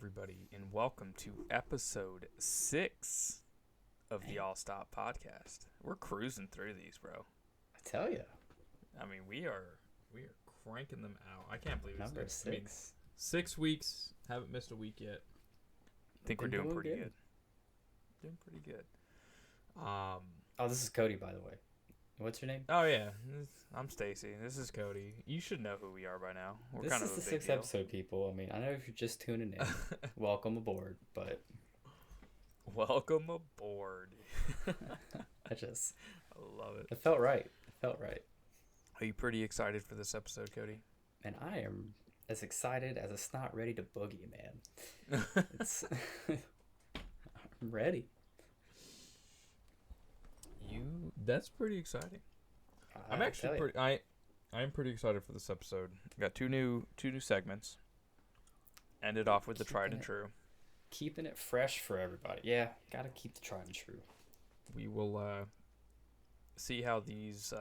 everybody, and welcome to episode 6 of the All Stop podcast. We're cruising through these, bro. I tell you. I mean, we are cranking them out. I can't believe it's Number six. I mean, 6. 6 weeks. Haven't missed a week yet. I think we're Been doing doing pretty good. good. Doing pretty good. Oh, this is Cody, by the way. What's your name? Oh yeah, I'm Stacy. This is Cody. You should know who we are by now. We're This kind is of the a big 6th deal. episode, people. I mean, I know if you're just tuning in, welcome aboard, but Welcome aboard. I love it. it felt right. It felt right. Are you pretty excited for this episode, Cody? And I am as excited as a snot ready to boogie, man. It's I'm ready. That's pretty exciting. I'm I actually tell ya. I'm pretty excited for this episode. Got two new segments. Ended off with the tried Keeping and it- true. Keeping it fresh for everybody. Yeah, gotta keep the tried and true. We will see how these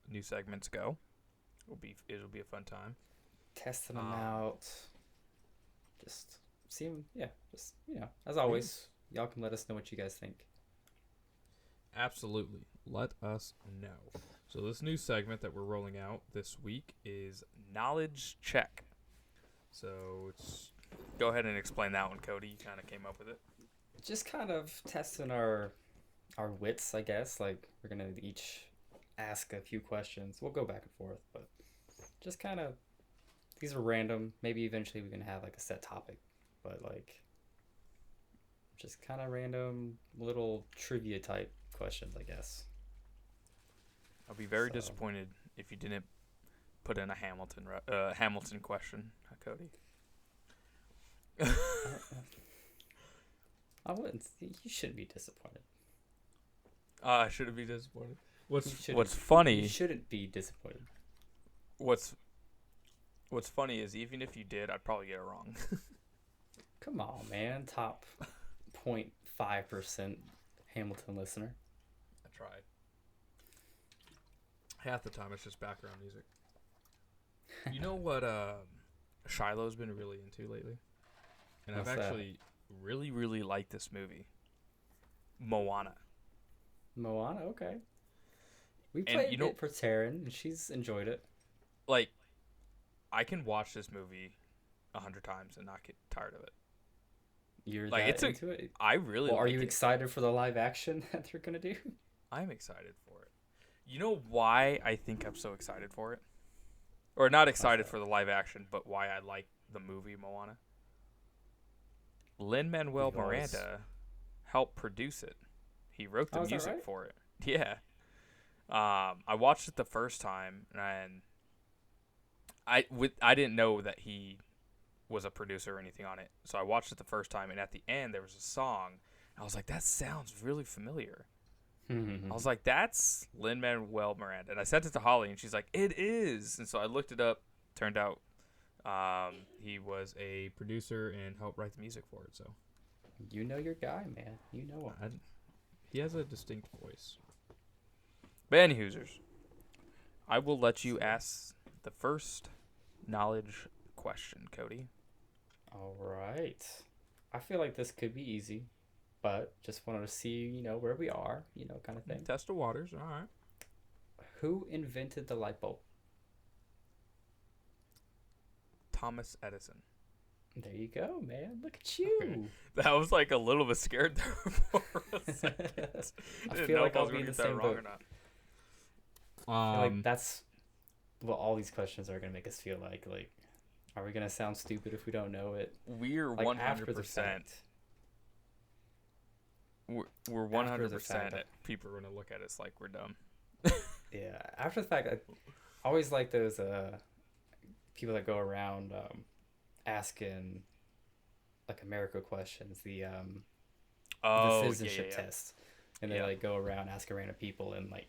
new segments go. It'll be a fun time. Testing them Um, out. Just see them. Yeah, just, as always, y'all can let us know what you guys think. Absolutely. Let us know. So this new segment that we're rolling out this week Is knowledge check. So it's go ahead and explain that one, Cody. You kind of came up with it. Just kind of testing our wits, I guess. Like, we're gonna each ask a few questions. We'll go back and forth, but just kind of, these are random. Maybe eventually we can have like a set topic, but like just kind of random little trivia type questions, I guess. I'll be very So- disappointed if you didn't put in a Hamilton question, Cody. I wouldn't. You shouldn't be disappointed. I shouldn't be disappointed. You shouldn't- What's funny? You shouldn't be disappointed. What's funny is even if you did, I'd probably get it wrong. Come on, man. Top 0.5% Hamilton listener. I tried. Half the time it's just background music. You know what Shiloh's been really into lately? And What's I've that? actually really, really liked this movie. Moana. Moana, okay. We And played you know- it for Taryn, and she's enjoyed it. Like, I can watch this movie 100 times and not get tired of it. You're Like, that it's a- into it? I really Well, are like you it. excited for the live action that they're gonna do? I'm excited for it. You know why I think I'm so excited for it? Or not excited that? for the live action, but why I like the movie Moana? Lin-Manuel Because- Miranda helped produce it. He wrote the Oh, is that music right? for it. Yeah. I watched it the first time, and I didn't know that he was a producer or anything on it. So I watched it the first time, and at the end there was a song. I was like, that sounds really familiar. I was like, that's Lin-Manuel Miranda. And I sent it to Holly, and she's like, it is. And so I looked it up. Turned out he was a producer and helped write the music for it. So You know your guy, man. You know him. He has a distinct voice. But anywhoosers, I will let you ask the first knowledge question, Cody. All right. I feel like this could be easy, but just wanted to see, where we are, kind of thing. Test the waters. All right. Who invented the light bulb? Thomas Edison. There you go, man. Look at you. That was like a little bit scared there for a second. I Didn't feel know like if I I'll was be gonna in the get that same wrong boat. or not. I feel like that's what all these questions are gonna make us feel like. Like, are we gonna sound stupid if we don't know it? We're Like after the 100%. fact. We're After the 100%. fact. People are gonna look at us like we're dumb. Yeah, after the fact, I always like those people that go around asking like America questions, the Oh, citizenship yeah. test, and they Yeah. like go around asking random people, and like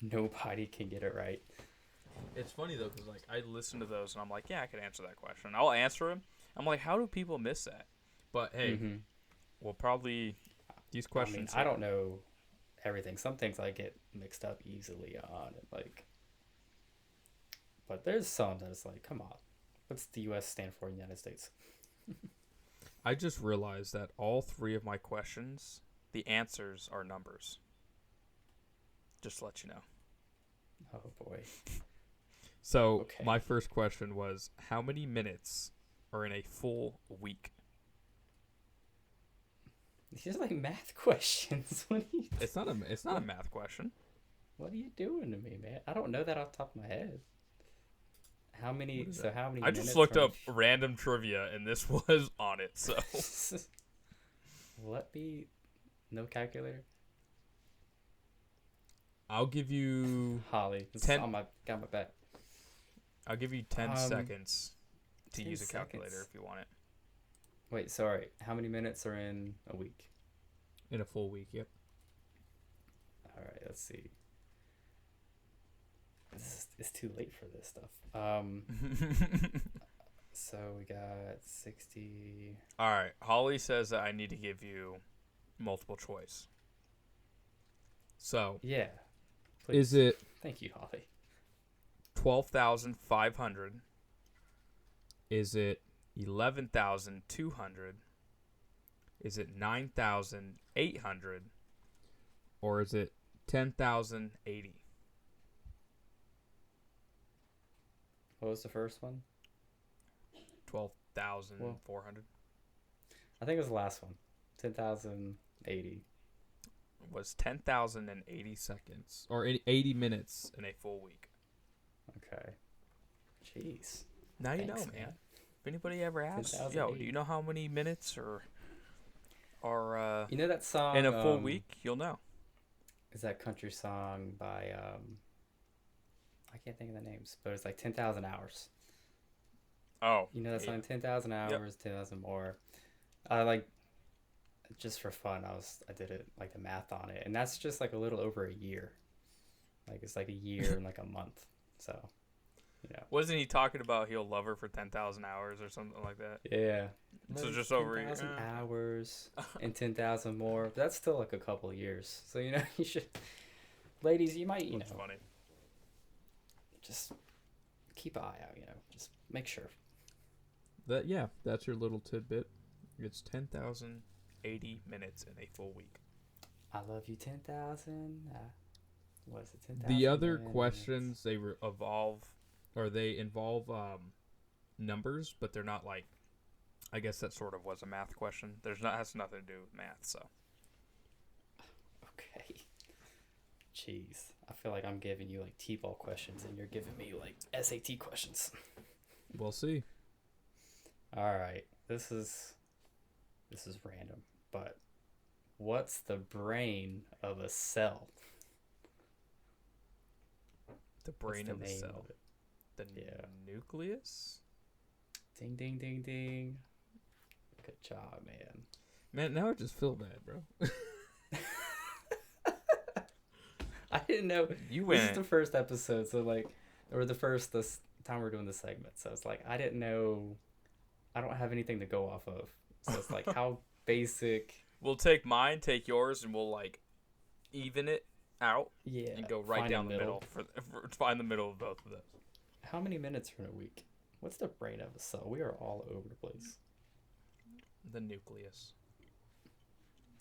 nobody can get it right. It's funny though, because like I listen to those and I'm like, yeah, I could answer that question. I'll answer them. I'm like, how do people miss that? but hey, Mhm. Well, probably these I mean, questions. I don't know everything. Some things I get mixed up easily on, and like, but there's some that it's like, come on, what's the U.S. stand for in the United States? I just realized that all 3 of my questions, the answers are numbers. Just to let you know. Oh boy. So Okay. my first question was, how many minutes are in a full week? These are like math questions. It's not a math question. What are you doing to me, man? I don't know that off the top of my head. How many? What is So how many? I just minutes looked are in up random trivia, and this was on it, so. Let me. No calculator. I'll give you Holly, this is 10 on my got my back. I'll give you 10 seconds to 10 use a calculator seconds. if you want it. Wait, sorry. How many minutes are in a week? in a full week. Yep. All right, let's see. It's too late for this stuff. So we got 60. All right. Holly says that I need to give you multiple choice. So Yeah. is Please. it Thank you, Holly. 12,500? is it 11,200? Is it 9,800? Or is it 10,080? What was the first one? 12,400 I think it was the last one. 10,080. was 10,080 seconds or 80 minutes? in a full week. Okay. Jeez. Now you Thanks, know, man. man. If anybody ever asks, 10,080. do you know how many minutes are You know that song in a full week? You'll know. Is that country song by I can't think of the names, but it's like 10,000 hours. Oh, You know that yeah. song 10,000 hours, 10,000 more. I like just for fun, I did it like the math on it, and that's just like a little over a year. Like it's like a year and like a month. So, you know. Wasn't he talking about he'll love her for 10,000 hours or something like that? Yeah. So Like just over a year. 10,000 hours and 10,000 more. But that's still like a couple of years. So, you know, you should ladies, you might, you That's know, funny. just keep an eye out, you know. Just make sure. That's your little tidbit. It's 10,080 minutes in a full week. I love you 10,000. What is it? 10,000. The other minutes. questions they Evolve. they involve numbers, but they're not like. I guess that sort of was a math question. Has nothing to do with math, so. Okay. Jeez. I feel like I'm giving you like T-ball questions and you're giving me like SAT questions. We'll see. All right. This is random, but what's the brain of a cell? The brain What's of the a name cell. of it? The Yeah. nucleus? Ding ding ding ding. Good job, man. Man, now I just feel bad, bro. I didn't know You this is went. the first episode, so like, or the first this time we're doing this segment, so it's like I didn't know. I don't have anything to go off of, so it's like how basic. We'll take mine, take yours, and we'll like even it out Yeah. and go right find down the middle for find the middle of both of those. How many minutes are in a week? What's the brain of a cell? We are all over the place. The nucleus.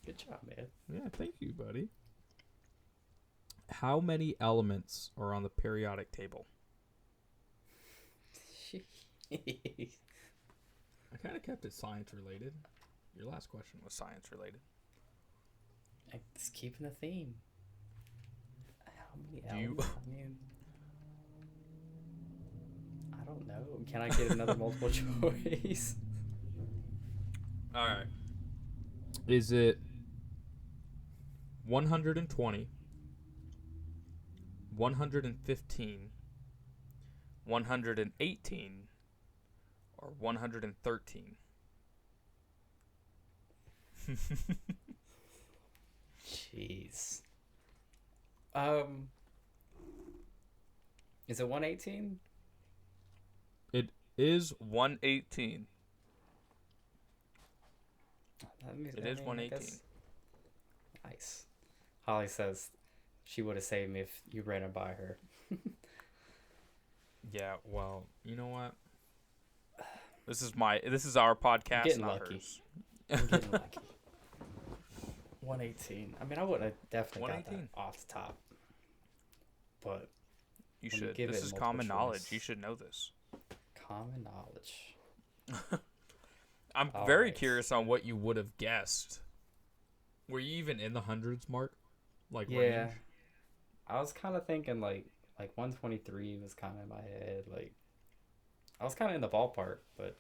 Good job, man. Yeah, thank you, buddy. How many elements are on the periodic table? I kind of kept it science related. Your last question Was science related. It's keeping the theme. How many Do you- elements? I mean, I don't know. Can I get another multiple choice? All right. is it 120, 115, 118, or 113? Jeez. Is it 118? It is 118. It is 118. Nice. Holly says she would have saved me if you ran it by her. Yeah, well, you know what? This is our podcast, getting not lucky. hers. I'm getting lucky. 118. I mean, I would have definitely got that 118. off the top. But You When you should. give This it is multiple common knowledge. choice. You should know this. common knowledge. I'm All very right. curious on what you would have guessed. Were you even in the hundreds mark? Like Yeah. range? I was kind of thinking like 123 was kind of in my head. Like I was kind of in the ballpark, but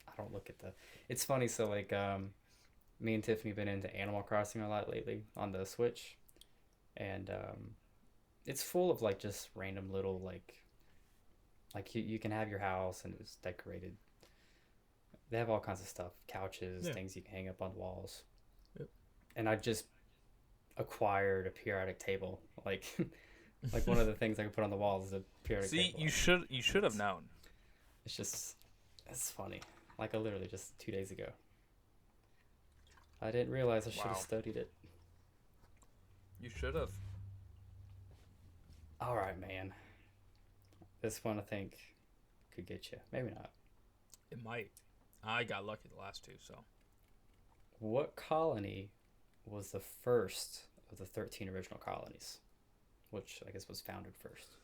I don't look at the. It's funny. So like me and Tiffany been into Animal Crossing a lot lately on the Switch, and it's full of like just random little like you can have your house and it's decorated. They have all kinds of stuff, couches, Yeah. things you can hang up on walls. Yep. And I just acquired a periodic table. Like like one of the things I can put on the walls is a periodic See, table. you should have known. It's funny. Like I literally just 2 days ago. I didn't realize I should have Wow. studied it. You should have. All right, man. This one I think could get you. Maybe not. It might. I got lucky the last two, so. What colony was the first of the 13 original colonies? Which I guess was founded first.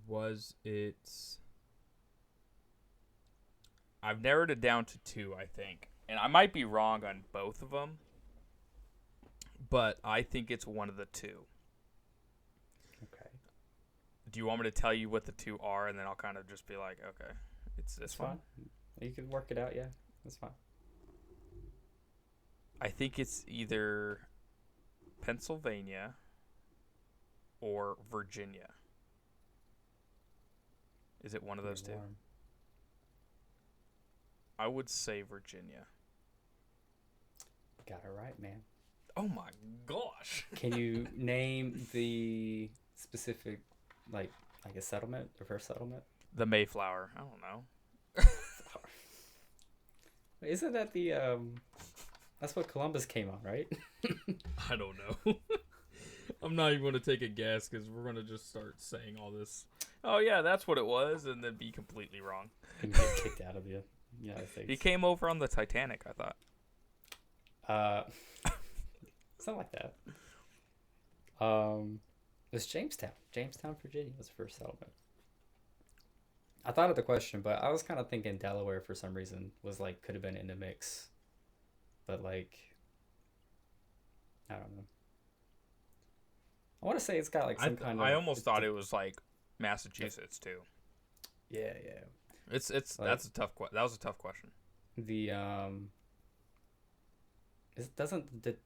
Was it? I've narrowed it down to two, I think. And I might be wrong on both of them. But I think it's one of the two. Okay. Do you want me to tell you what the two are, and then I'll kind of just be like, okay, it's this That's one? fine. You can work it out, yeah. That's fine. I think it's either Pennsylvania or Virginia. Is it one of those two? Warm. I would say Virginia. Got it right, man. Oh my gosh. Can you name the specific, like a settlement, the first settlement? The Mayflower. I don't know. Isn't that the That's what Columbus came on, right? I don't know. I'm not even going to take a guess because we're going to just start saying all this. Oh yeah, that's what it was, and then be completely wrong. And get kicked out of the United States. He came over on the Titanic, I thought. Something like that. It was Jamestown. Jamestown, Virginia was the first settlement. I thought of the question, but I was kind of thinking Delaware for some reason was like could have been in the mix, but like I don't know. I want to say it's got like some kind of. I almost thought it was like Massachusetts too. Yeah, yeah. It's Like- that's a tough that was a tough question. The doesn't the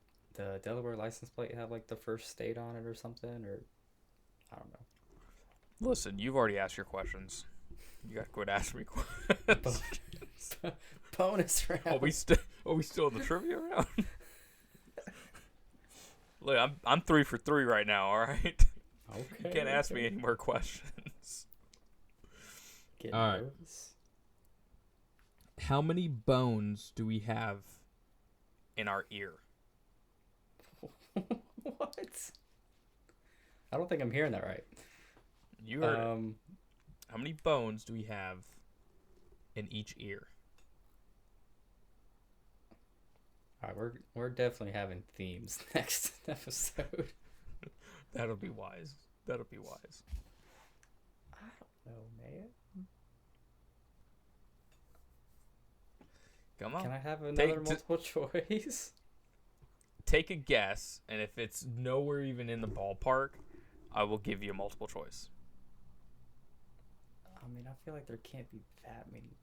Delaware license plate have like the first state on it or something, or I don't know. Listen, you've already asked your questions. You got to quit asking me questions. Bonus round. Are we still in the trivia round? Look, I'm 3 for 3 right now. All right. Okay. You can't ask me any more questions. Getting All right. nervous. How many bones do we have? In our ear. What? I don't think I'm hearing that right. You heard it. Um, How many bones do we have in each ear? all right, we're definitely having themes next episode. That'll be wise. That'll be wise. I don't know, man. Come on. Can I have another multiple choice? Take a guess, and if it's nowhere even in the ballpark, I will give you a multiple choice. I mean, I feel like there can't be that many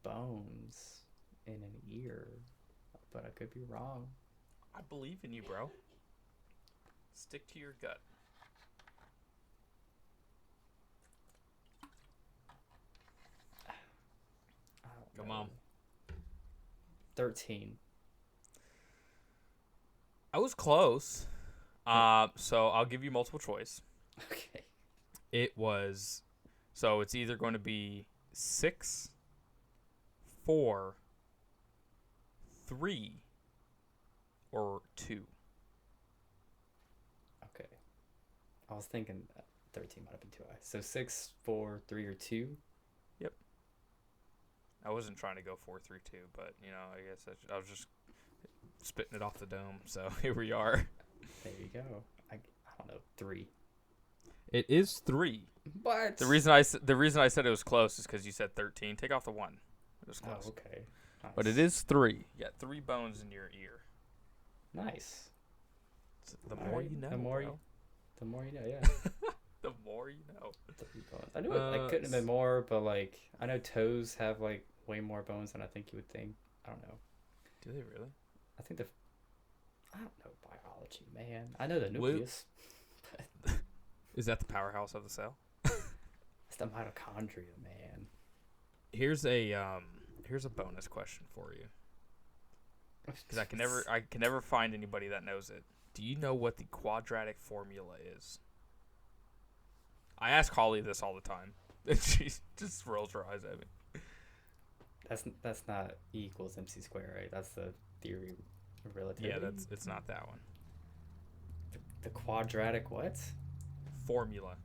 bones in an ear, but I could be wrong. I believe in you, bro. Stick to your gut. I don't Come know. on. 13. I was close. So I'll give you multiple choice. Okay. It was, so it's either going to be 6, 4, 3, or 2. I was thinking 13 might have been too high. So 6, 4, 3, or 2. I wasn't trying to go 4-3-2, but I guess I was just spitting it off the dome. So here we are. There you go. I don't know, 3. It is 3. But The reason I said it was close is because you said 13. Take off the 1. It was close. Oh, okay. Nice. But it is 3. You got 3 bones in your ear. Nice. The All more right, you know. the more bro. The more you know, yeah. The more you know. 3 bones. I knew it like couldn't have been more, but like I know toes have like way more bones than I think you would think. I don't know. Do they really? I think I don't know biology, man. I know the Luke? nucleus. Is that the powerhouse of the cell? It's the mitochondria, man. Here's a bonus question for you, because I can never find anybody that knows it. Do you know what the quadratic formula is? I ask Holly this all the time, and she just rolls her eyes at me. That's not E equals MC squared, right? That's the theory of relativity. Yeah, it's not that one. The quadratic what? Formula.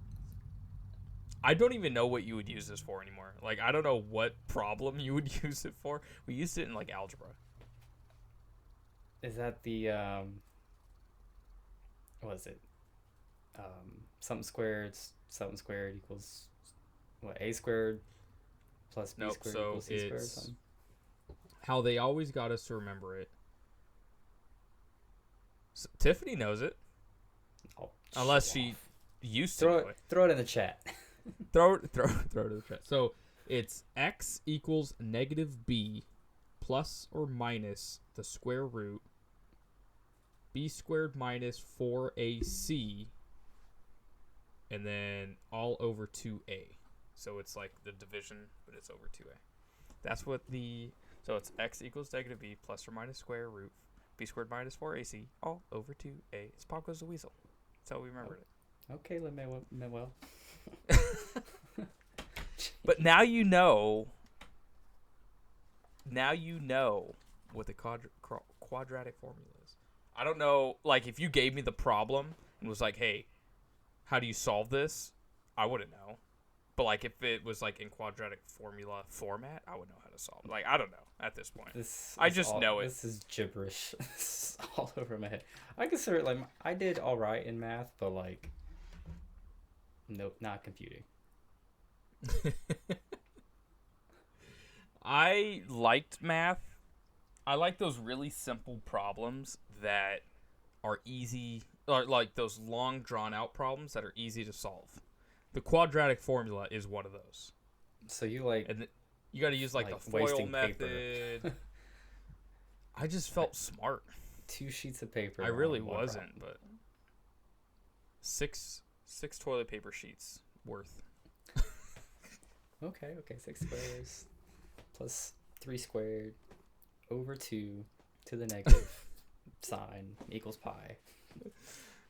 I don't even know what you would use this for anymore. Like, I don't know what problem you would use it for. We used it in like algebra. Is that the what is it? Something squared equals what? A squared plus B Nope, squared so equals C squared or it's something? How they always got us to remember it. Tiffany knows it, Oh, unless show she off. used to. throw know it throw it in the chat. Throw it to the chat. So it's x equals negative b plus or minus the square root b squared minus 4ac and then all over 2a. So it's like the division, but it's over 2a. That's what so it's x equals negative b plus or minus square root b squared minus 4ac all over 2a. It's Pop Goes the Weasel. That's how we remembered it. Okay, Manuel. But now you know. Now you know what the quadratic formula is. I don't know. Like, if you gave me the problem and was like, "Hey, how do you solve this?" I wouldn't know. But like, if it was like in quadratic formula format, I would know how to solve it. Like, I don't know at this point. I just know it. This is gibberish. This is all over my head. I consider it like I did all right in math, but like, nope, not computing. I liked math. I like those really simple problems that are easy, or like those long drawn out problems that are easy to solve. The quadratic formula is one of those. So you like And you got to use like the FOIL wasting paper. method. I just felt smart. 2 sheets of paper. I really on one wasn't, problem. but six toilet paper sheets worth. Okay, 6 squares plus 3 squared over 2 to the negative sign equals pi.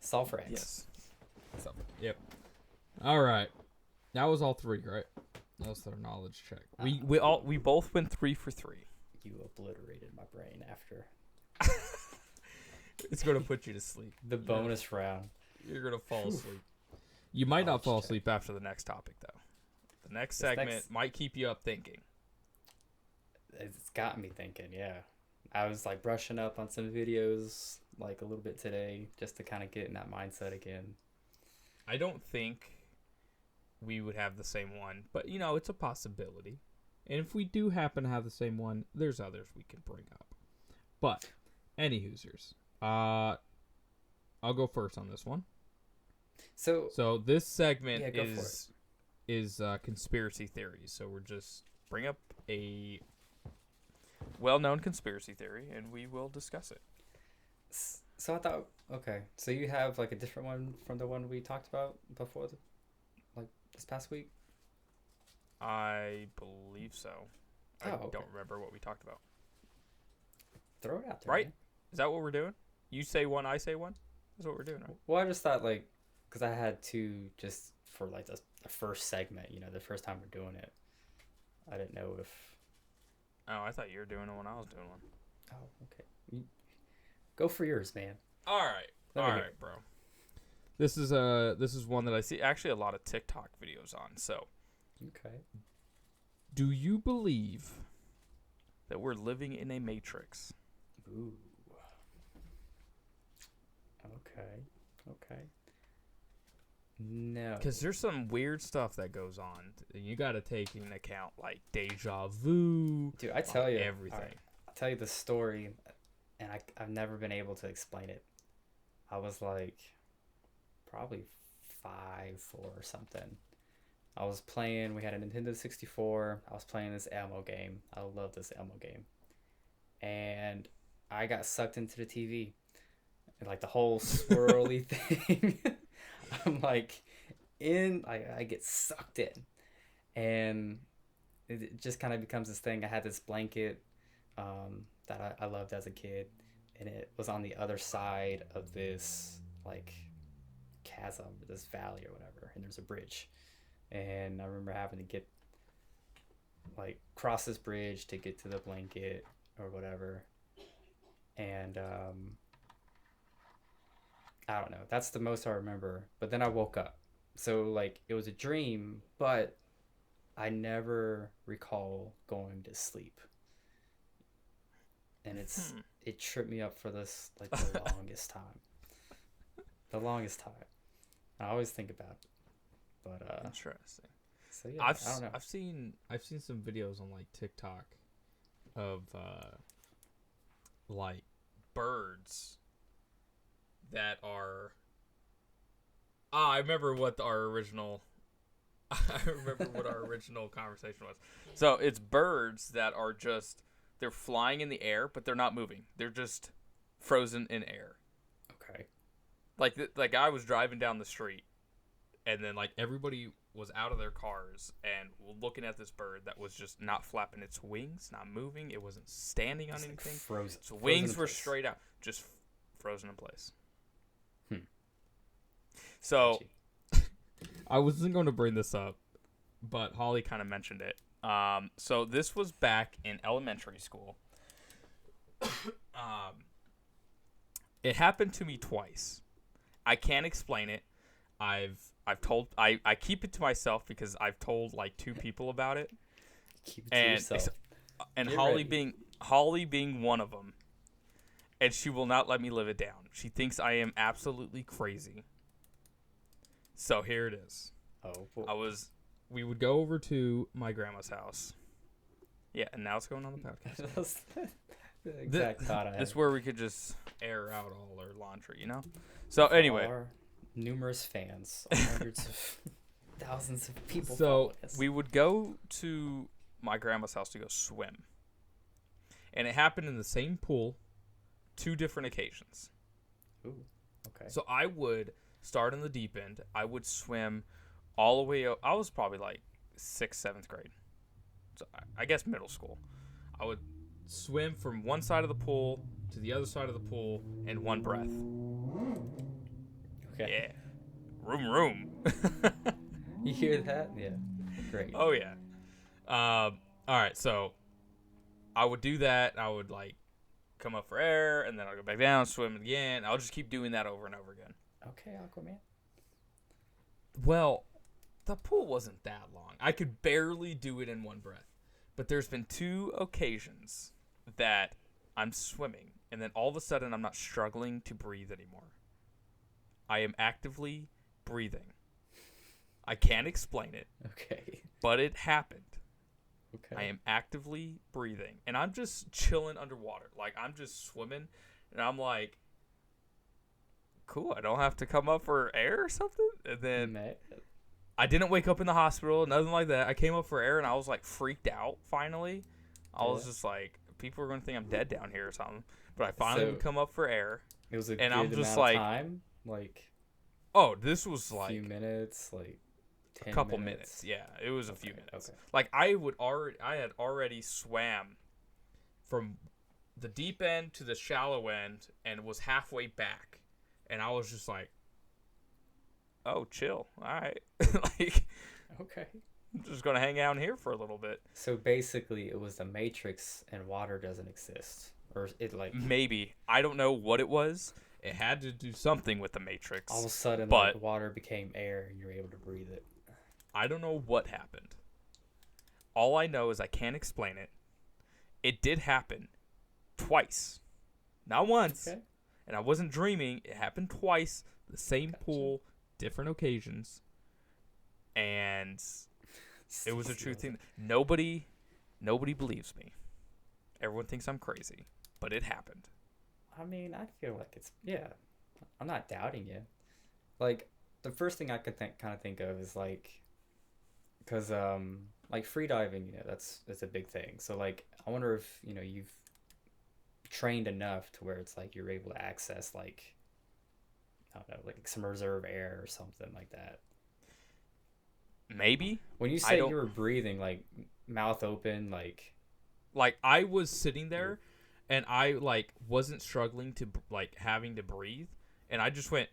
Solve for x. Yes. Yep. All right. That was all 3, right? That was their knowledge check. We both went 3 for 3. You obliterated my brain after It's gonna put you to sleep. the bonus round. You're gonna fall asleep. You might not Knowledge fall check. asleep. After the next topic, though, the next This segment next- might keep you up thinking. It's got me thinking, yeah. I was like brushing up on some videos like a little bit today just to kind of get in that mindset again. I don't think we would have the same one, but it's a possibility. And if we do happen to have the same one, there's others we can bring up. But, any Hoosers. I'll go first on this one. So So this segment Yeah, go for is conspiracy theories. So we're just Bring up a well-known conspiracy theory, and we will discuss it. So I thought, okay, so you have like a different one from the one we talked about before, like this past week? I believe so. I Oh, okay. don't remember what we talked about. Throw it out there. Right. man. Is that what we're doing? You say one, I say one? That's what we're doing, right? Well, I just thought like, because I had to just for like the first segment, the first time we're doing it. I didn't know if. Oh, I thought you were doing it when I was doing one. Oh, okay. Go for yours, man. All right. Let me All hear right, bro. This is one that I I see. see actually a lot of TikTok videos on. So, Okay. Do you believe? that we're living in a matrix. Ooh. Okay. Okay. No. Because there's some weird stuff that goes on. You got to take into account like deja vu. Dude, I tell you everything. alright, I'll tell you the story, and I've never been able to explain it. I was like, probably 4 or something. I was playing. We had a Nintendo 64. I was playing this Elmo game. I love this Elmo game, and I got sucked into the TV, and like the whole swirly thing. I'm like, I get sucked in, and it just kind of becomes this thing. I had this blanket that I loved as a kid, and it was on the other side of this like chasm, this valley or whatever, and there's a bridge, and I remember having to get like cross this bridge to get to the blanket or whatever, and I don't know. That's the most I remember. But then I woke up, so like it was a dream, but I never recall going to sleep, and it tripped me up for this like the longest time. The longest time. I always think about it. But Interesting. so yeah, I've I don't know. I've seen some videos on like TikTok of like birds that are. I remember what our original. I remember what our original conversation was. So it's birds that are just they're flying in the air, but they're not moving. They're just frozen in air. Okay. Like I was driving down the street, and then like everybody was out of their cars and looking at this bird that was just not flapping its wings, not moving. It wasn't standing on It's like anything. frozen. Its wings in were place. straight out, just frozen in place. Hmm. So Sketchy. I wasn't going to bring this up, but Holly kind of mentioned it. So this was back in elementary school. It happened to me twice. I can't explain it. I've told I keep it to myself because I've told like 2 people about it, Keep it to and yourself. and Get Holly ready. being one of them, and she will not let me live it down. She thinks I am absolutely crazy. So here it is. Oh, well, we would go over to My grandma's house. Yeah, and now it's going on the podcast. that's the exact thought I had. This is where we could just air out all our laundry, you know? So anyway, Our numerous fans, hundreds of thousands of people. So, follow us. we would go to my grandma's house to go swim. And it happened in the same pool, 2 different occasions. Ooh, okay. So I would start in the deep end. I would swim all the way up. I was probably like 6th, 7th grade. So I guess middle school. I would swim from one side of the pool to the other side of the pool in one breath. Okay. Yeah. Room. You hear that? Yeah. Great. Oh, yeah. All right, so I would do that. I would, like, come up for air, and then I'll go back down, swim again. I'll just keep doing that over and over again. Okay, Aquaman. Well, the pool wasn't that long. I could barely do it in one breath. But there's been 2 occasions that I'm swimming, and then all of a sudden I'm not struggling to breathe anymore. I am actively breathing. I can't explain it, Okay. but it happened. Okay. I am actively breathing, and I'm just chilling underwater. Like, I'm just swimming, and I'm like, cool, I don't have to come up for air or something? And then I didn't wake up in the hospital, nothing like that. I came up for air, and I was, like, freaked out, finally. I was Yeah. just like, people are going to think I'm dead down here or something. But I finally would So- come up for air. It was a and good I'm just amount like- of time, like Oh, this was, a like, few minutes, like 10 a couple minutes. Yeah, it was a few Okay, minutes. okay. Like, I had already swam from the deep end to the shallow end and was halfway back, and I was just like, oh, chill, all right. Like, Okay. I'm just gonna hang out here for a little bit. So basically, it was the Matrix, and water doesn't exist, or it like Maybe, I don't know what it was. It had to do something with the Matrix. All of a sudden, but like, water became air, and you were able to breathe it. I don't know what happened. All I know is I can't explain it. It did happen twice, not once. Okay. And I wasn't dreaming. It happened twice. The same pool, different occasions, and it was a true thing. Nobody believes me. Everyone thinks I'm crazy, but it happened. I mean, I feel like it's yeah. I'm not doubting you. Like the first thing I could think of is like, cause like free diving, that's a big thing. So like, I wonder if you've trained enough to where it's like you're able to access like, I don't know, like some reserve air or something like that. Maybe. When you say you were breathing like mouth open, like I was sitting there, and I like wasn't struggling to like having to breathe, and I just went.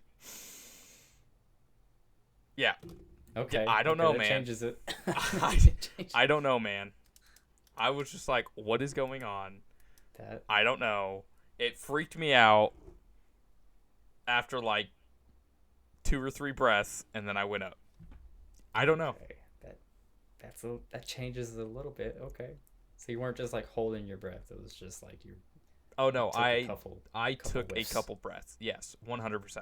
Yeah. okay, I don't know, that man. Changes it. I don't know, man. I was just like, what is going on? That I don't know. It freaked me out after like 2 or 3 breaths, and then I went up. I don't know. okay. That changes it a little bit. Okay, so you weren't just like holding your breath. It was just like you. Oh no, took I took whiffs. a couple breaths. Yes, 100%.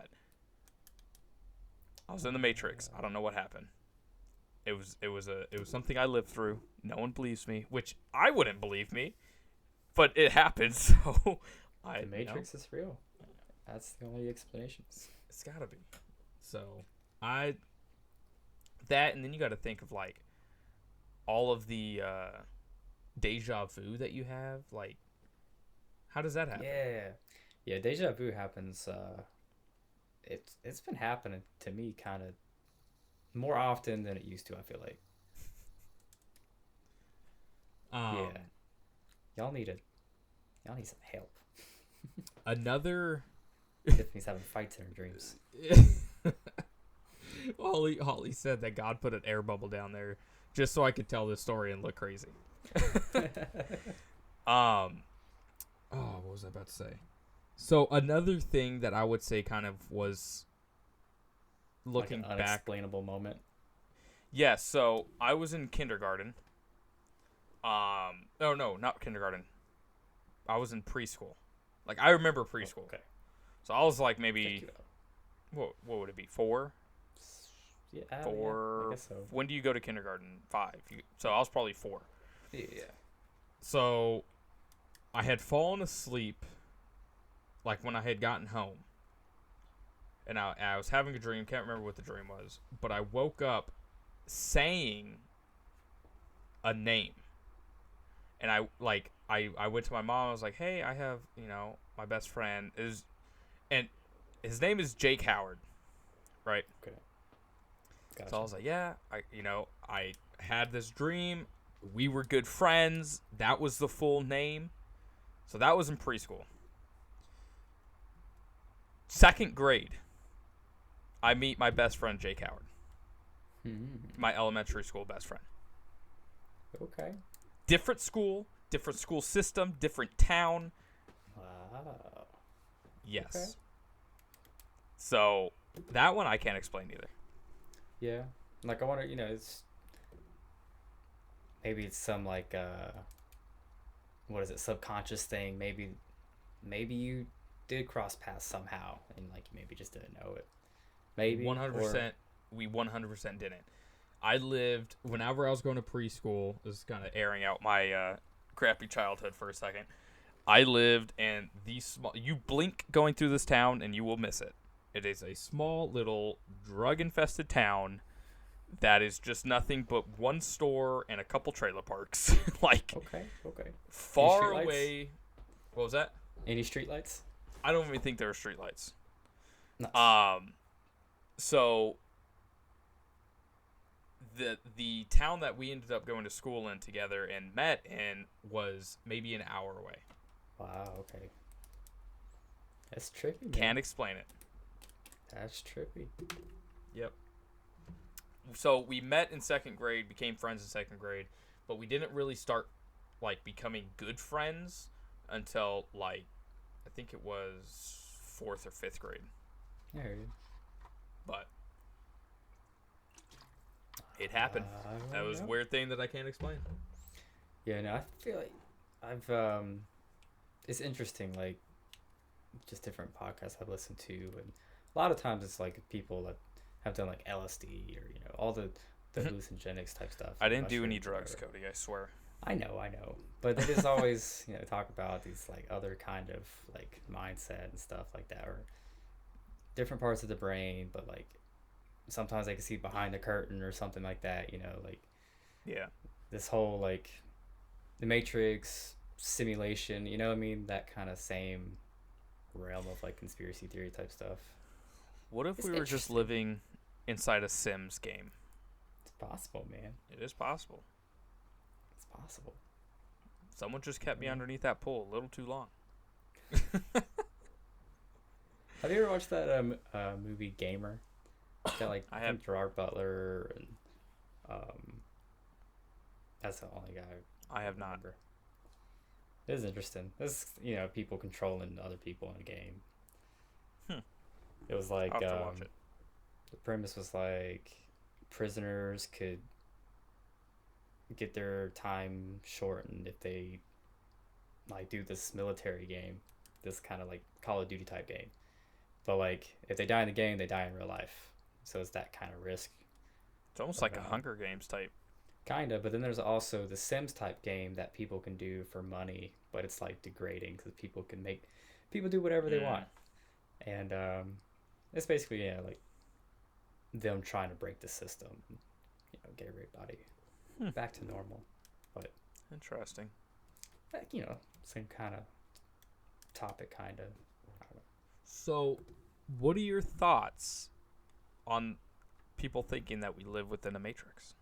I was in the Matrix. I don't know what happened. It was something I lived through. No one believes me, which I wouldn't believe me, but it happened. So The Matrix is real. That's the only explanation. It's gotta be. So that, and then you got to think of like all of the deja vu that you have. Like, how does that happen? Yeah. Deja vu happens. It's been happening to me kind of more often than it used to. I feel like. Yeah. Y'all need some help. Another. Tiffany's having fights in her dreams. Holly said that God put an air bubble down there just so I could tell this story and look crazy. What was I about to say? So another thing that I would say kind of was looking like an back. unexplainable moment. Yeah, so I was in kindergarten. No, not kindergarten. I was in preschool. Like, I remember preschool. Okay. So I was like Check maybe, you out. what would it be, 4? Yeah, 4. I guess so. When do you go to kindergarten? 5. So I was probably 4. Yeah. So I had fallen asleep, like when I had gotten home. And I was having a dream. Can't remember what the dream was. But I woke up saying a name. And I went to my mom. I was like, hey, I have, my best friend. And his name is Jake Howard. Right? Okay. Gotcha. So I was like, yeah, I had this dream. We were good friends. That was the full name. So that was in preschool. 2nd grade, I meet my best friend, Jake Howard. My elementary school best friend. Okay. Different school system, different town. Wow. Yes. Okay. So that one I can't explain either. Yeah. Like, I wonder, it's maybe it's some like what is it, subconscious thing. Maybe you did cross paths somehow and like you maybe just didn't know it. Maybe 100%. We 100% didn't. I lived, whenever I was going to preschool, this is kind of airing out my crappy childhood for a second. I lived in the small, you blink going through this town and you will miss it. It is a small little drug-infested town that is just nothing but one store and a couple trailer parks. Like, Okay. far streetlights? away. What was that? Any streetlights? I don't even think there were streetlights. Nice. So the town that we ended up going to school in together and met in was maybe an hour away. Wow. Okay. That's trippy. Man. Can't explain it. That's trippy. Yep. So we met in 2nd grade, became friends in 2nd grade, but we didn't really start like becoming good friends until like I think it was 4th or 5th grade. I hear you. But it happened. That was a Yeah. weird thing that I can't explain. Yeah, no, I feel like I've it's interesting, like just different podcasts I've listened to, and a lot of times it's like people that have done like LSD or all the hallucinogenics type stuff. I didn't do any mushrooms or drugs, whatever. Cody. I swear. I know, but they just always talk about these like other kind of like mindset and stuff like that, or different parts of the brain, but like sometimes I can see behind the curtain or something like that. Like Yeah. this whole like the Matrix simulation, what I mean? That kind of same realm of like conspiracy theory type stuff. What if It's we were just interesting. living inside a Sims game? It's possible, man. It is possible. It's possible. Someone just kept me Yeah. underneath that pole a little too long. Have you ever watched that movie Gamer? Got like I I have. think Gerard Butler and that's the only guy I have not. remember. It is interesting. This people controlling other people in a game. Hmm. It was like I'll have to watch it. the premise was like prisoners could get their time shortened if they like do this military game, this kind of like Call of Duty type game. But like if they die in the game, they die in real life. So it's that kind of risk. It's almost like a Okay. Hunger Games type. Kind of, but then there's also the Sims type game that people can do for money, but it's like degrading because people do whatever they Mm. want, and it's basically like them trying to break the system, and, get everybody Hmm. back to normal. Interesting. Like, same kind of topic, kind of. I don't know. So, What are your thoughts on people thinking that we live within a matrix?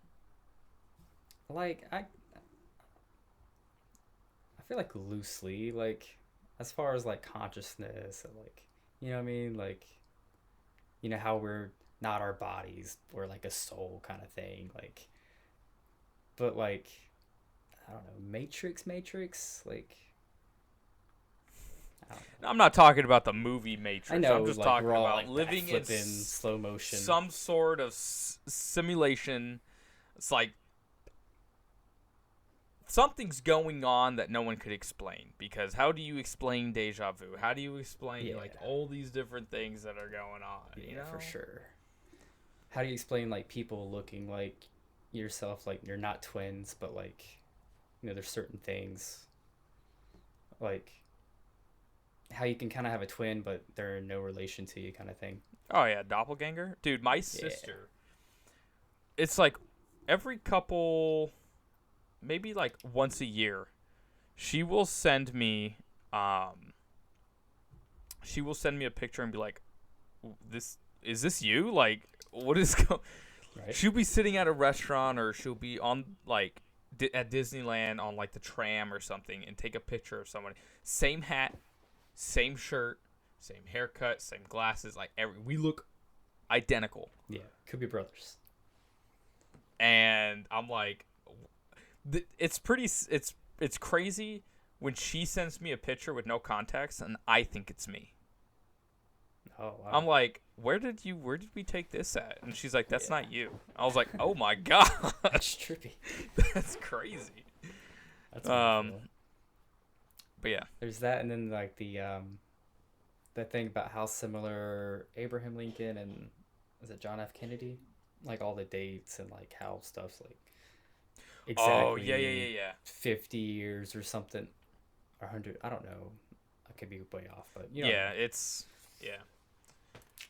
Like I feel like loosely, like as far as like consciousness and like what I mean, like how we're not our bodies, we're like a soul kind of thing, like but like I don't know, Matrix, like I don't know. I'm not talking about the movie Matrix. I know, I'm just like talking we're all about like living in flipping slow motion. some sort of simulation. It's like something's going on that no one could explain, because how do you explain deja vu? How do you explain like Yeah. all these different things that are going on? Yeah, for sure. How do you explain like people looking like yourself, like you're not twins, but like there's certain things like how you can kind of have a twin, but they're in no relation to you, kind of thing. Oh yeah, doppelganger, dude. My sister. It's like every couple, maybe like once a year, she will send me a picture and be like, "This is this you? Like, what is going?" Right? She'll be sitting at a restaurant, or she'll be on like at Disneyland on like the tram or something, and take a picture of someone. Same hat, same shirt, same haircut, same glasses. Like we look identical. Yeah, could be brothers. And I'm like, it's crazy when she sends me a picture with no context and I think it's me. Oh wow. I'm like, where did we take this at? And she's like, that's Yeah. not you. I was like, oh my god, That's trippy. that's crazy. That's Um, wonderful. But yeah, There's that, and then like the that thing about how similar Abraham Lincoln and was it John F. Kennedy, like all the dates and like how stuff's like exactly. oh yeah. 50 years or something, or 100. I don't know. I could be way off, but Yeah, it's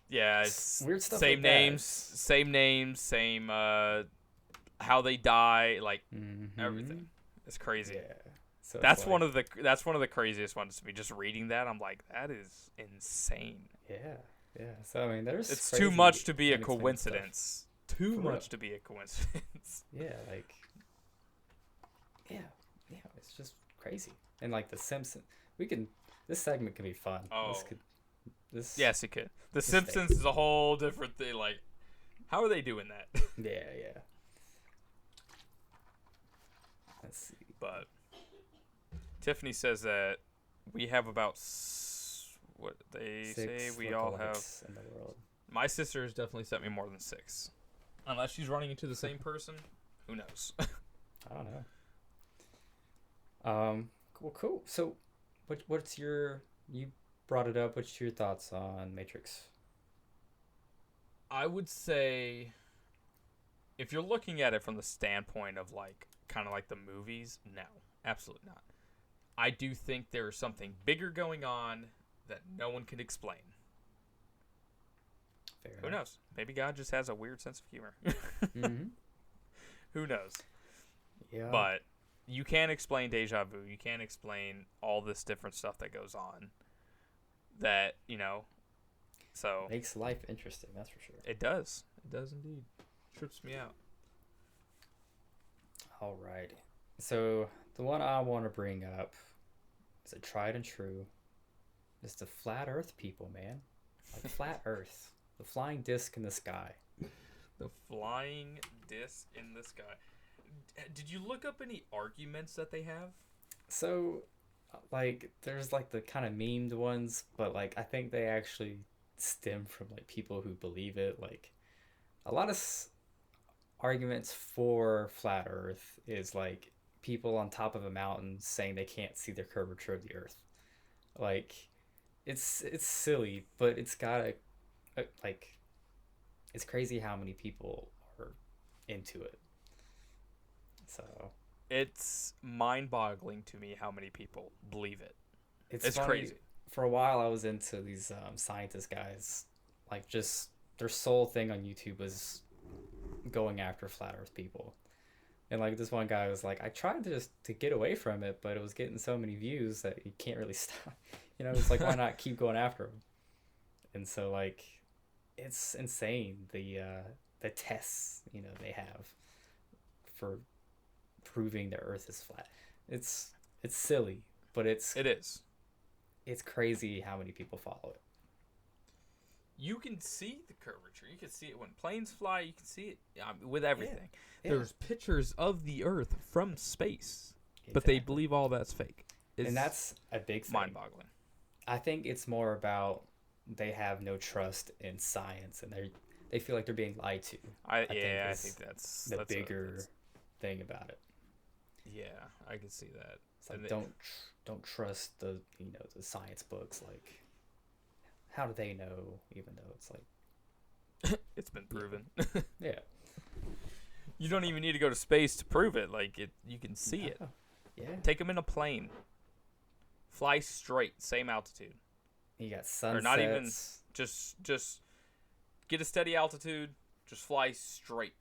it's Weird stuff same like that. names, same how they die, like Mhm. everything. It's crazy. Yeah. So That's one of the craziest ones to me. Just reading that, I'm like, that is insane. Yeah. So I mean, there's It's too crazy much to be a unexplained coincidence. Too For much real. to be a coincidence. stuff. Yeah, like yeah, it's just crazy. And like the Simpsons, this segment can be fun. Oh. This Yes, it could. The This Simpsons is a whole different thing. Like, how are they doing that? Yeah. Let's see. But Tiffany says that we have about what they Six say we all have. lookalikes in the world. My sister has definitely sent me more than 6. Unless she's running into the same person, who knows? I don't know. Cool. So, what's your, you brought it up, what's your thoughts on Matrix? I would say, if you're looking at it from the standpoint of like, kind of like the movies, no, absolutely not. I do think there's something bigger going on that no one can explain. Fair Who enough. knows? Maybe God just has a weird sense of humor. Mm-hmm. Who knows? Yeah. But you can't explain deja vu. You can't explain all this different stuff that goes on. That, so Makes life interesting, that's for sure. it does. It does indeed. Trips me out. Alrighty. So, the one I want to bring up is a tried and true. It's the flat earth people, man. Like flat earth. The flying disc in the sky. The flying disc in the sky. Did you look up any arguments that they have? So, like, there's like the kind of memed ones, but like, I think they actually stem from like people who believe it. Like, a lot of arguments for flat earth is like people on top of a mountain saying they can't see the curvature of the earth. Like, it's silly, but it's got like, it's crazy how many people are into it. So It's mind-boggling to me how many people believe it. it's It's funny. crazy. For a while, I was into these scientist guys. Like, just their sole thing on YouTube was going after flat Earth people. And like this one guy was like, I tried to get away from it, but it was getting so many views that you can't really stop. It's like, why not keep going after them? And so like, it's insane the tests they have for proving the Earth is flat. It's silly, but It is. it's crazy how many people follow it. You can see the curvature. You can see it when planes fly. You can see it with everything. Yeah. There's pictures of the Earth from space, but they Exactly. believe all that's fake. It's And that's a big thing. mind-boggling. I think it's more about they have no trust in science and they feel like they're being lied to. I think think is that's The that's bigger thing about it. yeah, I can see that. It's like, And don't trust the the science books. Like, how do they know? Even though it's like, It's been proven. yeah, You don't even need to go to space to prove it. Like you can see it. Yeah. Take them in a plane. Fly straight, same altitude. You got sunsets. Or not even- Just get a steady altitude. Just fly straight.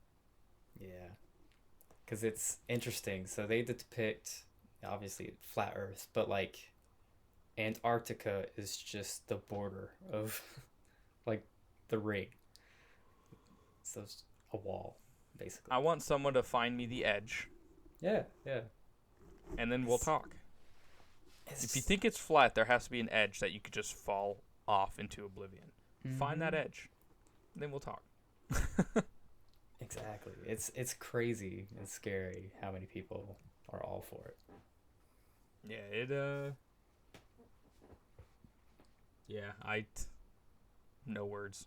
Yeah. Because it's interesting. So they depict, obviously, flat Earth, but like Antarctica is just the border of like the ring. So it's a wall, basically. I want someone to find me the edge, Yeah. and then we'll talk. It's If you think it's flat, there has to be an edge that you could just fall off into oblivion. Find that Mhm. edge, then we'll talk. Exactly. It's crazy and scary how many people are all for it. Yeah, Yeah, no words.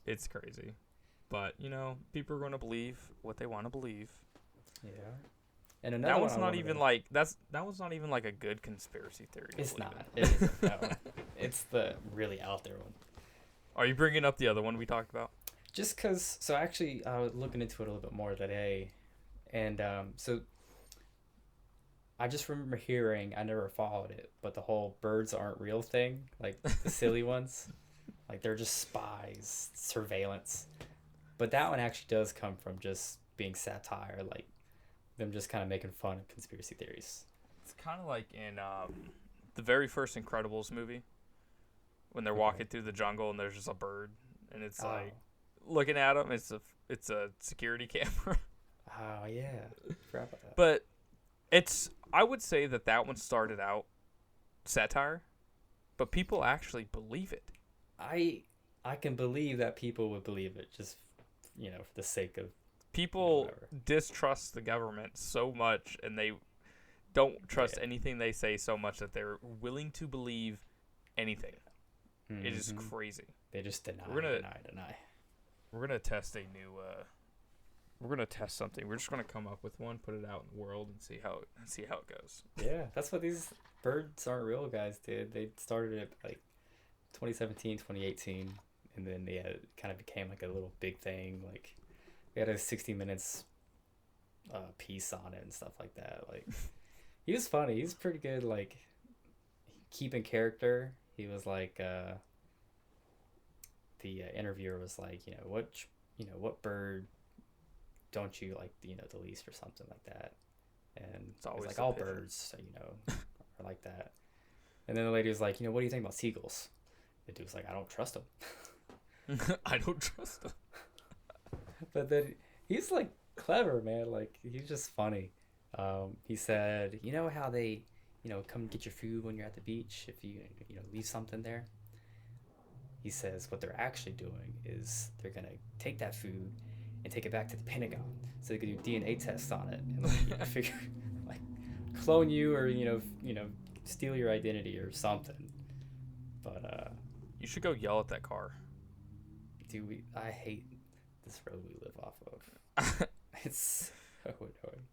It's crazy, but people are going to believe what they want to believe. Yeah. And another That one one's I not wanted even to- like that one's not even like a good conspiracy theory. to It's believe not. in. It isn't, no. It's the really out there one. Are you bringing up the other one we talked about? Just because, so actually, I was looking into it a little bit more today, and so I just remember hearing, I never followed it, but the whole birds aren't real thing, like the silly ones, like they're just spies, surveillance. But that one actually does come from just being satire, like them just kind of making fun of conspiracy theories. It's kind of like in the very first Incredibles movie when they're Okay. walking through the jungle and there's just a bird and it's Oh. like looking at them. It's a security camera. Oh yeah, forgot about that. But I would say that one started out satire, but people actually believe it. I can believe that people would believe it, just for the sake of People Whatever. distrust the government so much, and don't trust Yeah. anything they say so much that they're willing to believe anything. It is Mhm. crazy. They just deny, We're gonna- deny. We're gonna test a new. We're gonna test something. We're just gonna Come up with one, put it out in the world, and see how it goes. Yeah, that's what these birds aren't real guys did. They started it like 2017, 2018, and then it kind of became like a little big thing. Like we had a 60 minutes piece on it and stuff like that. Like he was funny. He's pretty good. Like keeping character. He was like the interviewer was like, what bird don't you like, the least or something like that. And It's he's always like the all pigeon. birds, are like that. And then the lady was like, what do you think about seagulls? The dude was like, I don't trust them. I don't trust them. But then he's like clever, man. Like he's just funny. He said, you know how they, come get your food when you're at the beach if you leave something there. He says what they're actually doing is they're gonna take that food and take it back to the Pentagon so they can do DNA tests on it and like, figure like clone you or steal your identity or something. But You should go yell at that car. dude, I hate this road we live off of. It's so annoying.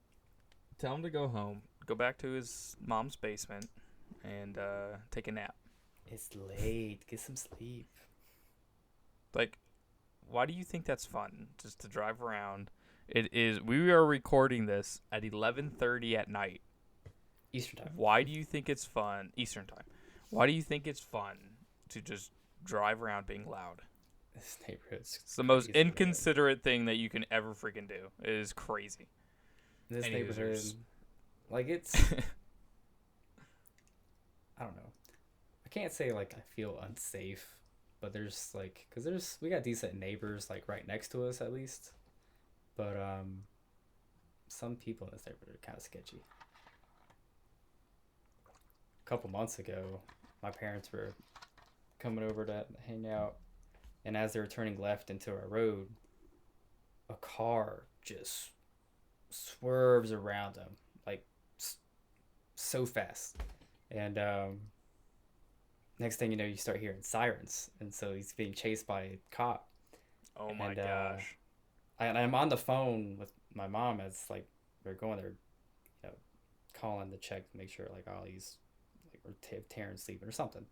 tell him to go home. Go back to his mom's basement and take a nap. It's late. Get some sleep. Like, why do you think that's fun? Just to drive around. It is. We are recording this at 11:30 at night. Eastern time. Why do you think it's fun? Eastern time. Why do you think it's fun to just drive around being loud? This neighborhood's It's the most crazy, man. inconsiderate thing that you can ever freaking do. It is crazy. This Any neighborhood, users? like it's. I don't know. I can't say like I feel unsafe, but there's like, cause we got decent neighbors like right next to us at least, but some people in this neighborhood are kind of sketchy. A couple months ago, my parents were coming over to hang out, and as they were turning left into our road, a car just swerves around them like so fast, and next thing you know, you start hearing sirens, and so he's being chased by a cop. Oh my And, gosh. I'm on the phone with my mom as like they're going there, calling to check to make sure like Ollie's like or Taryn's sleeping or something.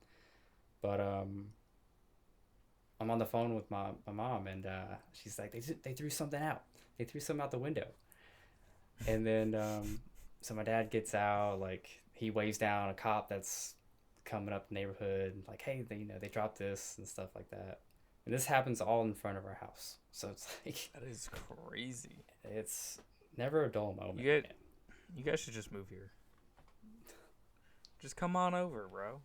But I'm on the phone with my mom, and she's like, they threw something out. They threw something out the window. And then so my dad gets out, like he waves down a cop that's coming up the neighborhood, like, hey, they dropped this and stuff like that. And this happens all in front of our house. So it's like That is crazy. it's never a dull moment. You get- man. You guys should just move here. Just come on over, bro.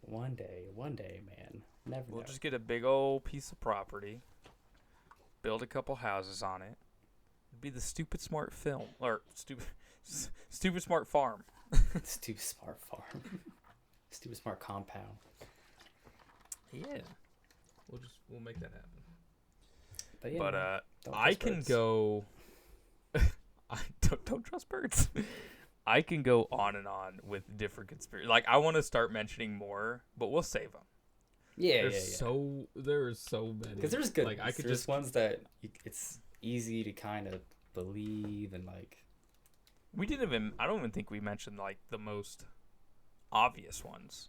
One day, man. Never We'll know. just get a big old piece of property, build a couple houses on it. It'd be the Stupid Smart film or stupid smart farm. Stupid smart farm. Stupid smart compound. Yeah. We'll make that happen. But yeah, But man, don't I trust can birds. go. I don't trust birds. I can go on and on with different conspiracies. Like I want to start mentioning more, but we'll save them. Yeah, There's there's so many. Because there's good. Like I could there's just ones that it's easy to kind of believe and like. We didn't even. I don't even think we mentioned like the most obvious ones.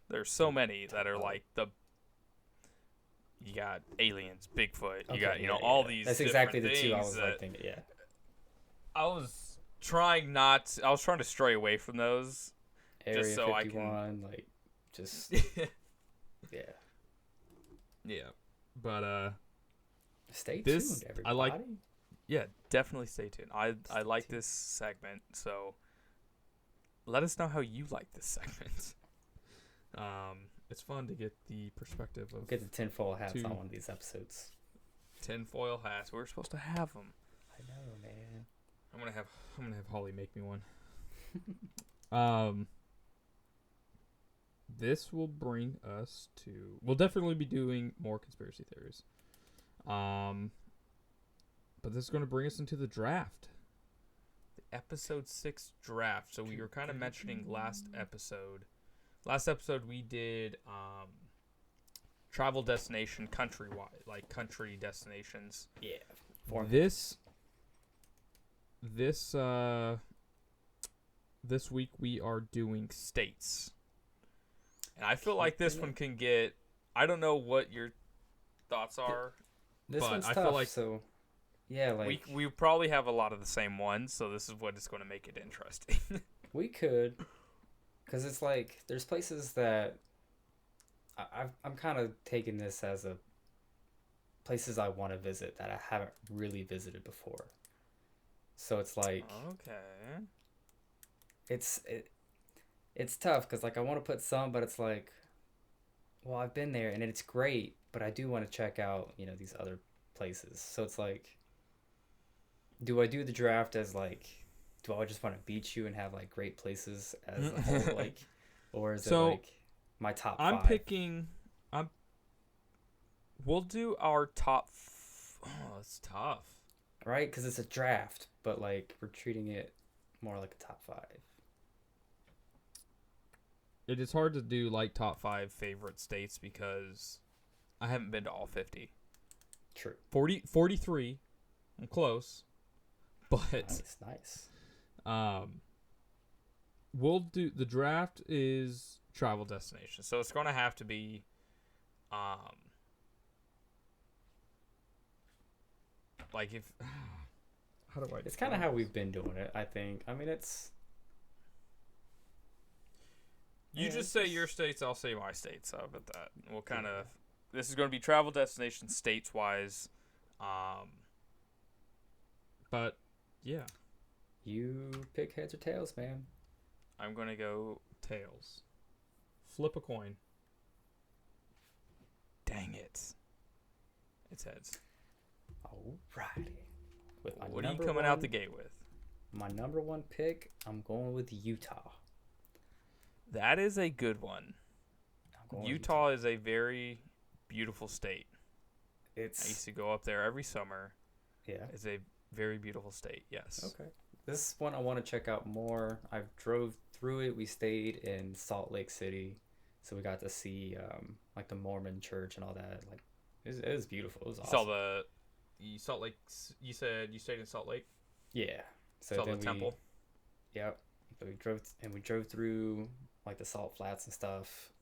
There's so many that are like the. You got aliens, Bigfoot. You got all these. That's exactly the different two I things was that- like thinking. Yeah. I was trying I was trying to stray away from those. Area so I 51, like, just yeah. yeah, but Stay This- tuned, everybody. I like- Yeah, definitely stay tuned. I Stay like tuned. this segment, so let us know how you like this segment. it's fun to get the perspective of Get the tinfoil hats Two. on one of these episodes. Tinfoil hats. We're supposed to have them. I know, man. I'm gonna have Holly make me one. This will bring us to. We'll definitely be doing more conspiracy theories. But this is going to bring us into the draft. The episode 6 draft. So we were kind of mentioning last episode. Last episode we did travel destination countrywide, like country destinations. Yeah. This week we are doing States. And I feel like this one can get, I don't know what your thoughts are. This But one's I tough, feel like so yeah, like we probably have a lot of the same ones, so this is what is going to make it interesting. we could, because it's like there's places that I'm kind of taking this as a places I want to visit that I haven't really visited before. So it's like Okay. it's tough because like I want to put some, but it's like, well, I've been there and it's great, but I do want to check out these other places. So it's like, do I do the draft as like, do I just want to beat you and have like great places as a whole, like, or is So, it like my top I'm five? picking. We'll do our top. Oh, it's tough. Right? Because it's a draft, but like we're treating it more like a top five. It is hard to do like Top 5 favorite states because I haven't been to all 50. True. 43. I'm close, but Nice. we'll do the draft is Travel destination. So it's going to have to be like if how do I? It's kind of how we've been doing it, I think. I mean, it's you Yeah, just say your states, I'll say my states. How about that? We'll kind of this is going to be travel destination states wise. But yeah, you pick heads or tails, man. I'm going to go tails. Flip a coin. dang it. It's heads. Alrighty. With my What are you number coming out one- the gate with? My number one pick, I'm going with Utah. That is a good one. I'm going with Utah is a very beautiful state. I used It's to go up there every summer. yeah. It's a very beautiful state. Yes. Okay. This one I want to check out more. I drove through it. We stayed in Salt Lake City, so we got to see like the Mormon church and all that. Like it was beautiful. It was awesome. Salt Lake. You said you stayed in Salt Lake. Yeah. So Saw the then temple. Yep. But we drove through like the salt flats and stuff,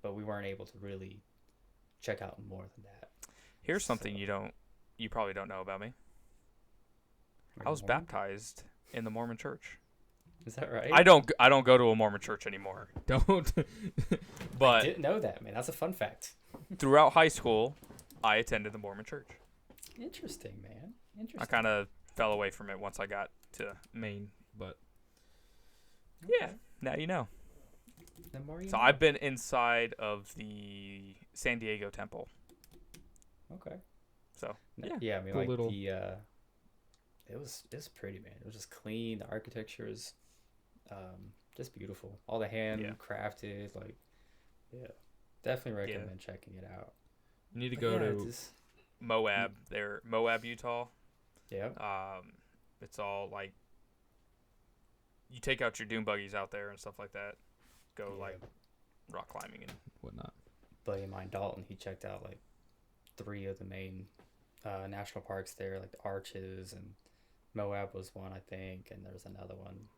but we weren't able to really check out more than that. Here's something So- you probably don't know about me. Are I you was Mormon? baptized in the Mormon church. Is that right? I don't go to a Mormon church anymore. Don't. But didn't know that, man. That's a fun fact. throughout high school, I attended the Mormon church. Interesting, man. Interesting. I kind of fell away from it once I got to Maine, but yeah. Now you know. The more you So know. I've been inside of the San Diego temple. Okay. So Yeah, Yeah, I mean, the like little- it was pretty, man. It was just clean. The architecture is, just beautiful. All the handcrafted, like, yeah, definitely Yeah. recommend checking it out. you need to But go yeah, to. just, Moab, Moab, Utah. yeah. It's all like you take out your dune buggies out there and stuff like that. Go Yeah. like rock climbing and Whatnot. Buddy of mine, Dalton, he checked out like 3 of the main national parks there, like the Arches, and Moab was one, I think, and there's another one.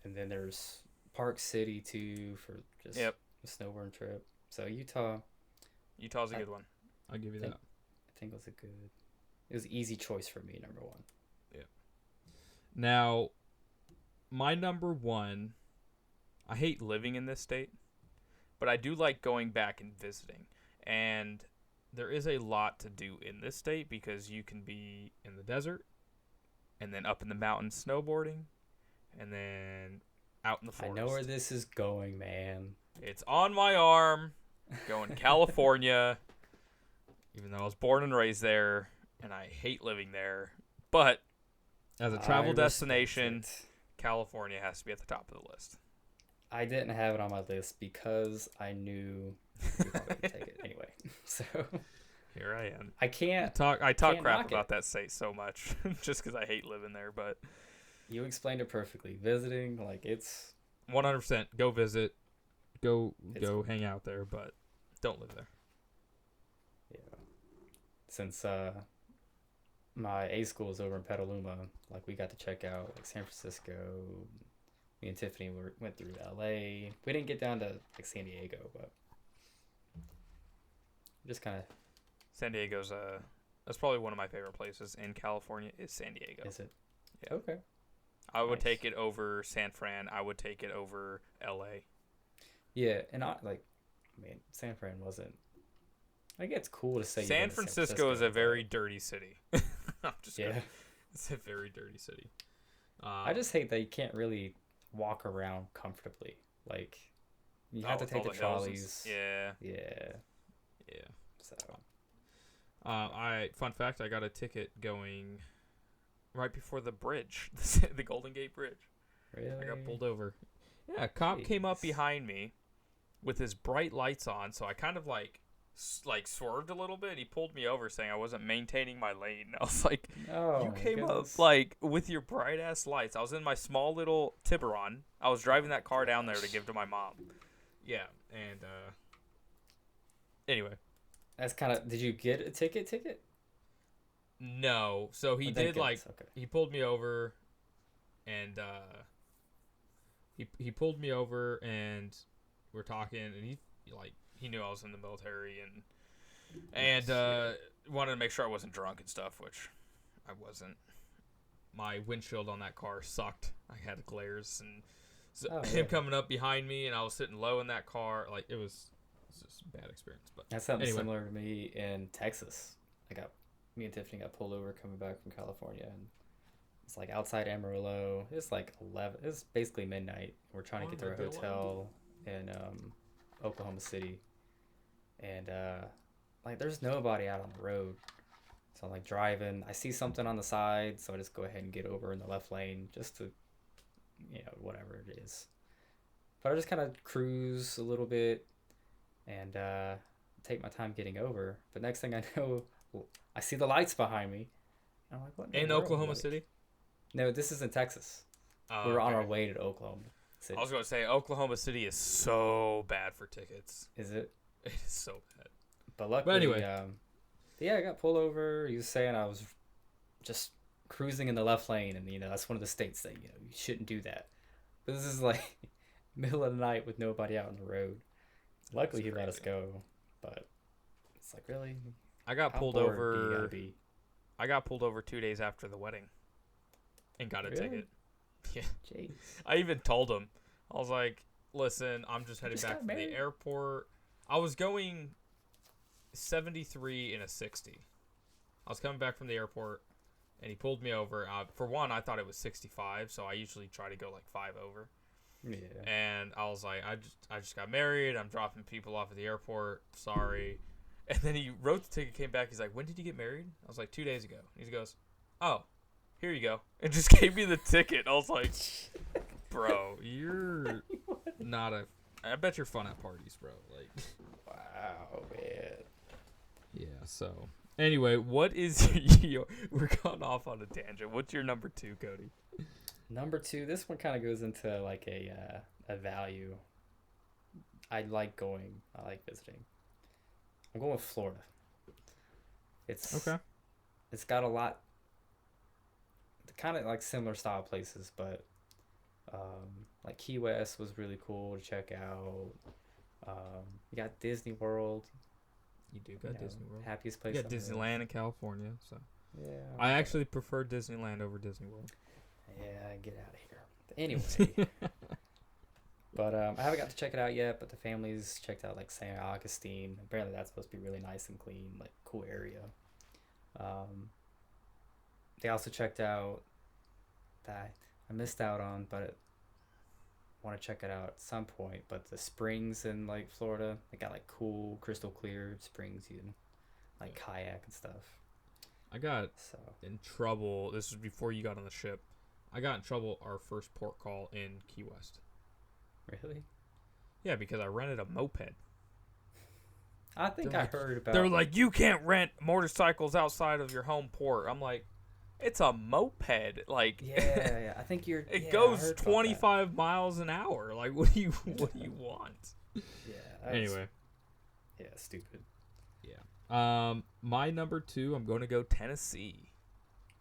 And then there's Park City too for just Yep. a snowboarding trip. So Utah, Utah's a good one. I'll give you Thank- that. I think it was an easy choice for me, number one. Now, my number one. I hate living in this state, but I do like going back and visiting. And there is a lot to do in this state because you can be in the desert and then up in the mountains snowboarding and then out in the I forest. know where this is going, man. It's on my arm, going to California, even though I was born and raised there, and I hate living there. But as a I travel respect destination, it. California has to be at the top of the list. I didn't have it on my list because I knew you were going to take it anyway. So Here I am. I can't. I talk Can't crap knock about it. that state so much just because I hate living there. But You explained it perfectly. Visiting, like it's 100%. Go visit. Go It's go cool. hang out there, but don't live there. yeah. Since my A school is over in Petaluma, like we got to check out like San Francisco. Me and Tiffany went through LA. We didn't get down to like San Diego, but just kind of San Diego's that's probably one of my favorite places in California is San Diego. is it? Yeah. Okay. I would Nice. take it over San Fran. I would take it over LA. Yeah, and I like, I mean, San Fran wasn't. I think it's cool to say. you've San been to Francisco is a but- very dirty city. I'm just Yeah. kidding. It's a very dirty city. I just hate that you can't really walk around comfortably. Like, you have to with all take the hills and trolleys. Yeah, Yeah. yeah. So. Fun fact, I got a ticket going Right before the bridge, the Golden Gate Bridge. Really. I got pulled over. Yeah, a cop came up Jeez. behind me with his bright lights on, so I kind of like swerved a little bit. He pulled me over saying I wasn't maintaining my lane. I was like, Oh, you my came goodness. up like with your bright ass lights. I was in my small little Tiburon. I was driving that car down there to give to my mom. Yeah, and anyway, That's kind of. Did you get a ticket? Ticket? no. So he Oh, thank did like goodness, Okay. he pulled me over, and he pulled me over, and we're talking, and he knew I was in the military, and Nice. wanted to make sure I wasn't drunk and stuff, which I wasn't. My windshield on that car sucked. I had glares, and so Oh, him yeah. coming up behind me, and I was sitting low in that car. Like it was just a bad experience. But That's something anyway. similar to me in Texas. Me and Tiffany got pulled over coming back from California, and it's like outside Amarillo. It's like 11. It's basically midnight. We're trying to get to our hotel in Oklahoma City, and like there's nobody out on the road. So I'm like driving. I see something on the side, so I just go ahead and get over in the left lane just to, whatever it is. But I just kind of cruise a little bit and take my time getting over. But next thing I know, I see the lights behind me. I'm like, what? in the world? Oklahoma Like- City, No, this is in Texas. Oh, We were on okay. our way to Oklahoma City. I was gonna say Oklahoma City is so bad for tickets. Is it? It is so bad. But luckily, anyway. yeah, I got pulled over. He was saying I was just cruising in the left lane, and that's one of the states that you shouldn't do that. But this is like middle of the night with nobody out on the road. Luckily, he That's let us crazy. go, but it's like really. I got How pulled bored do you over. gotta be? I got pulled over 2 days after the wedding, and got a Really? ticket. Yeah, Jeez. I even told him. I was like, "Listen, I'm just heading just back got from married. the airport. I was going 73 in a 60. I was coming back from the airport, and he pulled me over. For one, I thought it was 65, so I usually try to go like 5 over. Yeah. And I was like, I just got married. I'm dropping people off at the airport. Sorry." And then he wrote the ticket, came back. He's like, "When did you get married?" I was like, 2 days ago. He goes, "Oh, here you go," and just gave me the ticket. I was like, "Bro, You're not a. I bet you're fun at parties, bro. Like, Wow, man. yeah. So anyway, what is your? We're going off on a tangent. What's your number 2, Cody?" Number 2, this one kind of goes into like a value. I like visiting. I'm going with Florida. It's okay. It's got a lot, kind of like similar style places, but like Key West was really cool to check out. You got Disney World. You do got Disney World. Happiest You place. got on earth. Disneyland in California. So Yeah. I actually prefer Disneyland over Disney World. Yeah, get out of here. Anyway. But I haven't got to check it out yet, but the family's checked out like St. Augustine. Apparently that's supposed to be really nice and clean, like cool area. They also checked out that I missed out on, but want to check it out at some point. But the springs in like Florida, they got like cool crystal clear springs you can like kayak and stuff. I got So in trouble. This was before you got on the ship. I got in trouble our first port call in Key West. really, Yeah, because I rented a moped. I think They're I like- heard about. They're like, "You can't rent motorcycles outside of your home port." I'm like, It's a moped. Like Yeah. I think you're. it yeah, I goes heard about that. 25 miles an hour. Like what do you want? Yeah. that's- Anyway, Yeah, stupid. my number 2, I'm going to go Tennessee.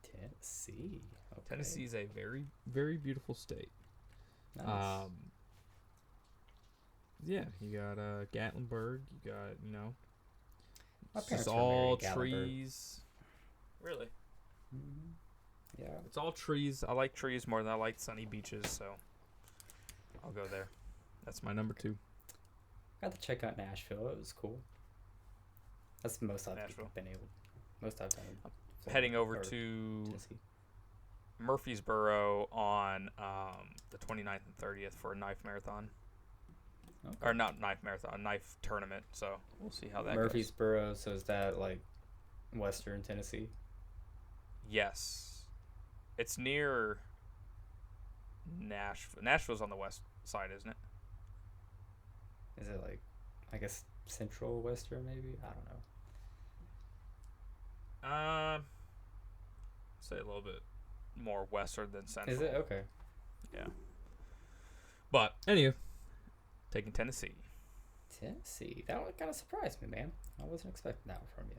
Tennessee. Okay. Tennessee is a very, very beautiful state. Nice. Yeah, you got Gatlinburg. You got My it's parents just were married all in Gatlinburg. trees. Really? Mhm. Yeah. It's all trees. I like trees more than I like sunny beaches, so I'll go there. That's my number 2. Got to check out Nashville. It was cool. That's the most I've Nashville. been able. Most I've done. in Florida, Heading over or to Tennessee. Murfreesboro on the 29th and 30th for a knife marathon. Okay. Or not knife marathon, knife tournament. So we'll see how that goes. Murfreesboro. So is that like Western Tennessee? Yes. It's near Nashville. Nashville's on the west side, isn't it? Is it like, I guess Central Western maybe? I don't know. Say a little bit more western than central. Is it okay? Yeah. But Anyway, taking Tennessee. Tennessee. That one kind of surprised me, man. I wasn't expecting that one from you.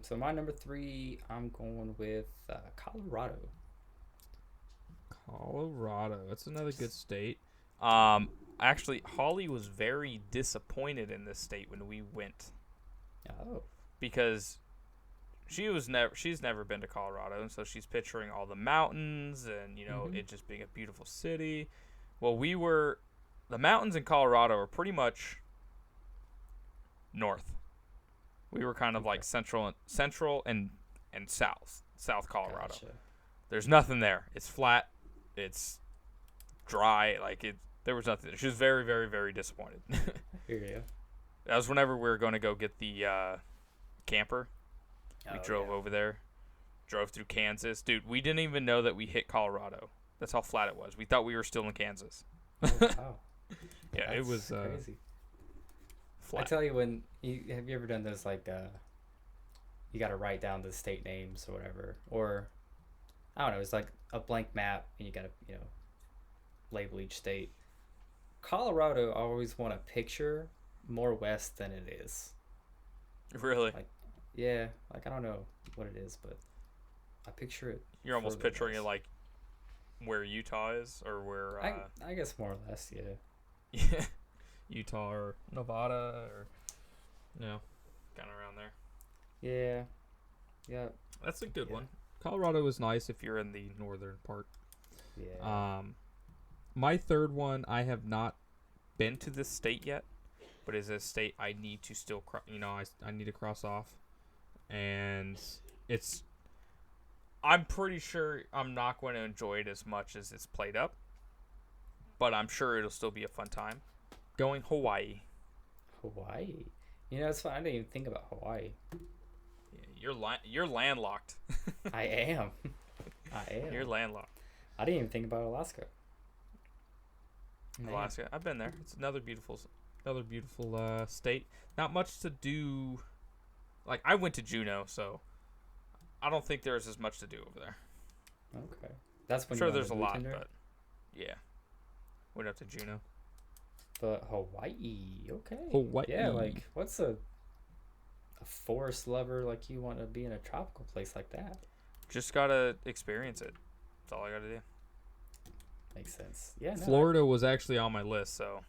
So my number 3, I'm going with Colorado. Colorado. That's another good state. Actually, Holly was very disappointed in this state when we went Oh, because she's never been to Colorado, and so she's picturing all the mountains and Mhm. it just being a beautiful city. Well, the mountains in Colorado are pretty much north. We were kind of like central and south Colorado. gotcha. There's nothing there. It's flat. It's dry. There was nothing. She was very, very, very disappointed. I hear you. That was whenever we were going to go get the camper. We Oh, drove yeah. over there, drove through Kansas. Dude, we didn't even know that we hit Colorado. That's how flat it was. We thought we were still in Kansas. Oh, wow. Yeah, it That's was, crazy. I flat. tell you, have you ever done those like you got to write down the state names or whatever, or I don't know, it's like a blank map and you got to label each state. Colorado, I always want to picture more west than it is. Really? Yeah, like I don't know what it is, but I picture it. You're almost further picturing it west. like where Utah is or where I guess more or less, yeah. yeah, Utah or Nevada or kind of around there. Yeah. Yeah. that's a good Yeah. one. Colorado is nice if you're in the northern part. Yeah. My third one, I have not. Been to this state yet, but is a state I need to still I need to cross off, and it's I'm pretty sure I'm not going to enjoy it as much as it's played up, but I'm sure it'll still be a fun time. Going Hawaii. Hawaii. It's fun. I didn't even think about Hawaii. Yeah, you're landlocked. I am. I am. You're landlocked. I didn't even think about Alaska. Man. Alaska. I've been there. It's another beautiful state. Not much to do. Like I went to Juneau, so I don't think there's as much to do over there. Okay. That's I'm when sure you there's a went lot, to Tender? but yeah, went up to Juneau. But Hawaii. Okay. Hawaii. Yeah, like what's a forest lover like you want to be in a tropical place like that? Just gotta experience it. That's all I gotta do. Makes sense. Yeah. No, Florida was actually on my List, so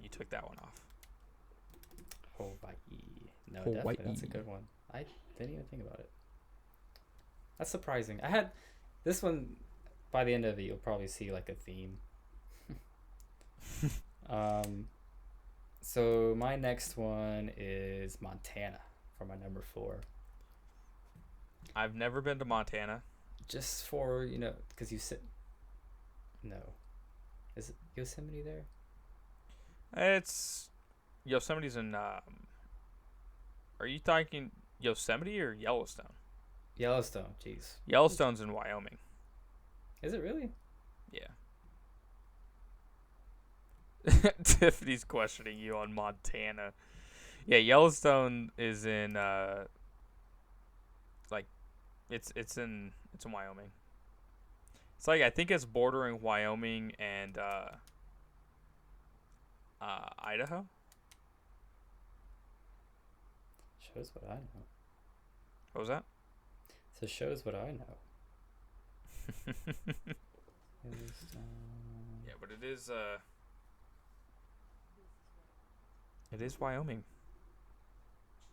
you took that one off. Hawaii. No, definitely. That's a Hawaii. good one. I didn't even think about it. That's surprising. I had this one. By the end of it, you'll probably see like a theme. So my next one is Montana for my number 4. I've never been to Montana. Just for because you sit. No, is it Yosemite there? It's Yosemite's in. Are you thinking Yosemite or Yellowstone? Yellowstone. Jeez. Yellowstone's in Wyoming. Is it really? Yeah. Tiffany's questioning you on Montana. Yeah, Yellowstone is in like it's in Wyoming. It's like I think it's bordering Wyoming and Idaho. Shows what I know. What was that? So shows what I know. Yeah, but it is Wyoming.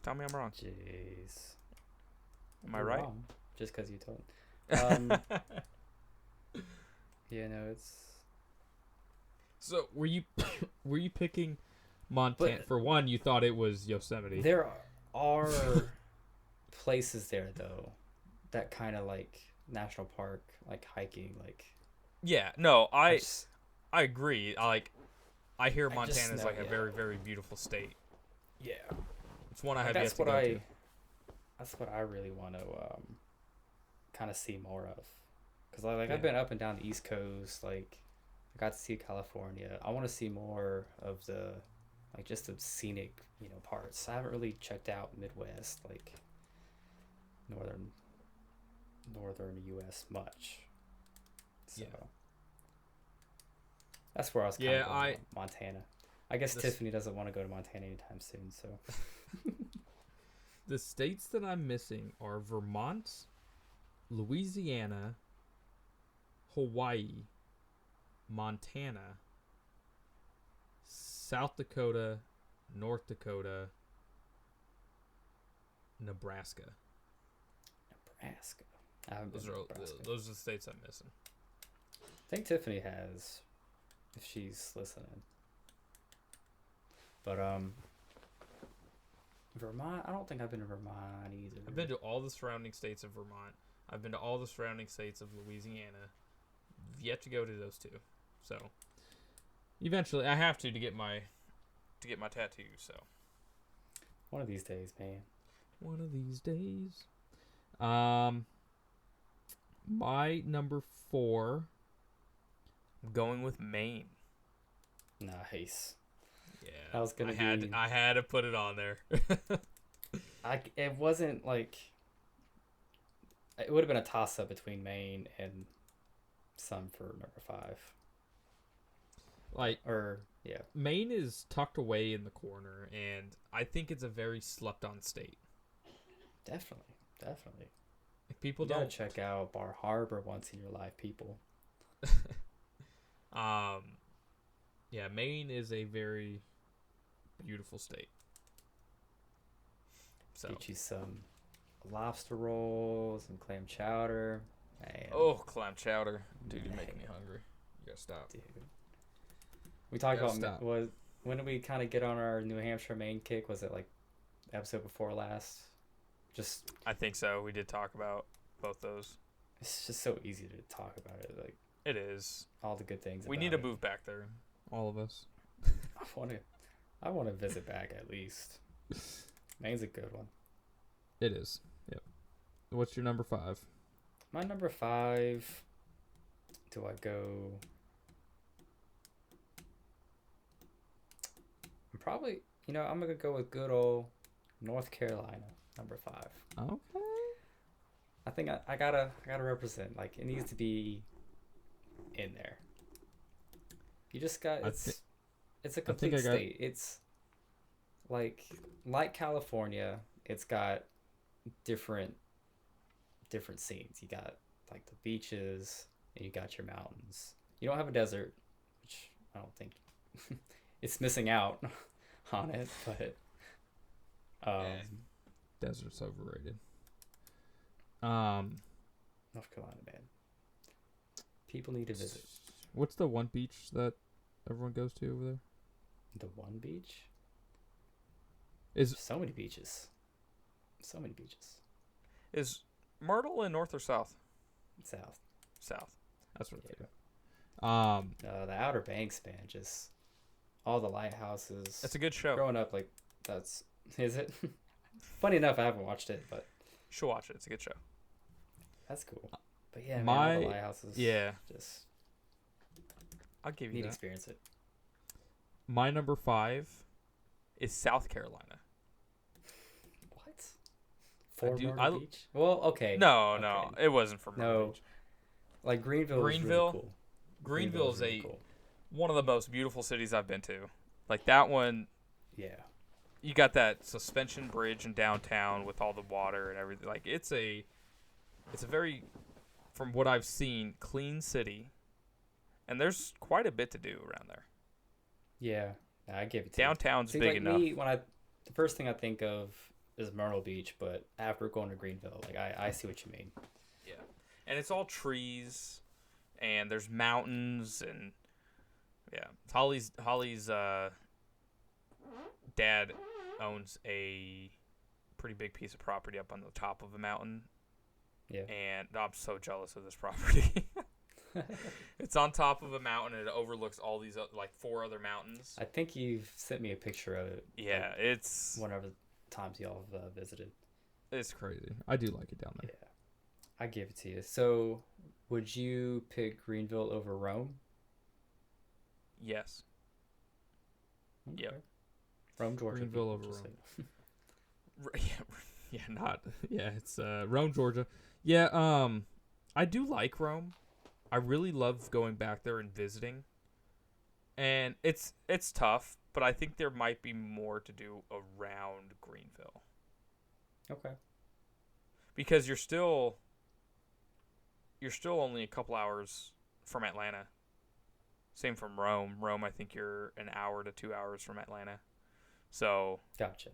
Tell me I'm wrong. Jeez. Am I You're right? wrong, just because you told. Yeah, no, it's. So were you were you picking Montana? But- For one, you thought it was Yosemite. There are places there though, that kind of like national park, like hiking, like. Yeah, no, I just- agree. I hear I just Montana's know, like a yeah. very, very beautiful state. yeah. It's one I Like, have yet that's to what go I. to. That's what I really want to kind of see more of, because like Yeah. I've been up and down the East Coast, like I got to see California. I want to see more of the, like just the scenic, parts. I haven't really checked out Midwest, like northern U.S. much. So Yeah. that's where I was kind Yeah, of going, Montana. I guess This- Tiffany doesn't want to go to Montana anytime soon, so The states that I'm missing are Vermont, Louisiana, Hawaii, Montana, South Dakota, North Dakota, Nebraska. Nebraska. I haven't been Those to are Nebraska. those are the states I'm missing. I think Tiffany has, if she's listening. But Vermont. I don't think I've been to Vermont either. I've been to all the surrounding states of Vermont. I've been to all the surrounding states of Louisiana. Yet to go to those two. So eventually, I have to get my tattoo. So One of these days, man. one of these days. My number 4. I'm going with Maine. Nice. Yeah, That was gonna I had to put it on there. It wasn't like. It would have been a toss up between Maine and some for number 5. Like, Or yeah, Maine is tucked away in the corner, and I think it's a very slept-on state. definitely. Like, people You gotta don't. check out Bar Harbor once in your life, people. Yeah, Maine is a very beautiful state. So, Get you some lobster rolls and clam chowder. Man, Oh, clam chowder. dude, you're Man. making me hungry. You gotta stop. dude. We talked Gotta about stop. when did we kind of get on our New Hampshire Maine kick? Was it like the episode before last? Just I think so. We did talk about both those. it's just so easy to talk about it, like It is. all the good things. We about need to it. move back there. All of us. I want to visit back at least. Maine's a good one. It is. Yep. What's your number 5? My number 5. Do I go? I'm probably, I'm gonna go with good old North Carolina, number 5. Okay. I think I gotta represent. Like it needs to be in there. You just got I it's a think complete I got- state. It's like California. It's got different scenes. You got like the beaches and you got your mountains. You don't have a desert, which I don't think it's missing out on it, but Desert's overrated. North Carolina, man. People need to visit. What's the one beach that everyone goes to over there? The one beach? Is So many beaches. So many beaches. Is Myrtle in north or south? South. South. that's what I Yeah. figured. The Outer Banks, man, just all the lighthouses. It's a good show. Growing up, like, is it? Funny enough, I haven't watched it, but You should watch it. It's a good show. that's cool. But yeah, man, My- all the lighthouses. Yeah. Just I'll give need you to that. experience it. My number 5. Is South Carolina. What? for do- Myrtle Beach? Well, okay. No, Okay. no, it wasn't for Myrtle No. Beach. Like Greenville, is Greenville? really cool. Greenville is really cool. one of the most beautiful cities I've been to. Like that one, Yeah. you got that suspension bridge in downtown with all the water and everything. Like it's a very, from what I've seen, clean city, and there's quite a bit to do around there. Yeah. I give it to you. Downtown's See, big like enough. me, the first thing I think of is Myrtle Beach, but after going to Greenville, like I see what you mean. Yeah, and it's all trees, and there's mountains, and yeah, Holly's dad owns a pretty big piece of property up on the top of a mountain. Yeah. And I'm so jealous of this property. It's on top of a mountain and it overlooks all these like 4 other mountains. I think you've sent me a picture of it. Yeah, like, it's whenever times y'all have visited. it's Crazy. I do like it down there. Yeah. I give it to you. So, would you pick Greenville over Rome? yes. Yep. Okay. Rome, Georgia. Greenville over just Rome. so- It's Rome, Georgia. Yeah, I do like Rome. I really love going back there and visiting. And it's tough, but I think there might be more to do around Greenville. Okay. Because you're still only a couple hours from Atlanta. Same from Rome. Rome, I think you're an hour to 2 hours from Atlanta. So, Gotcha.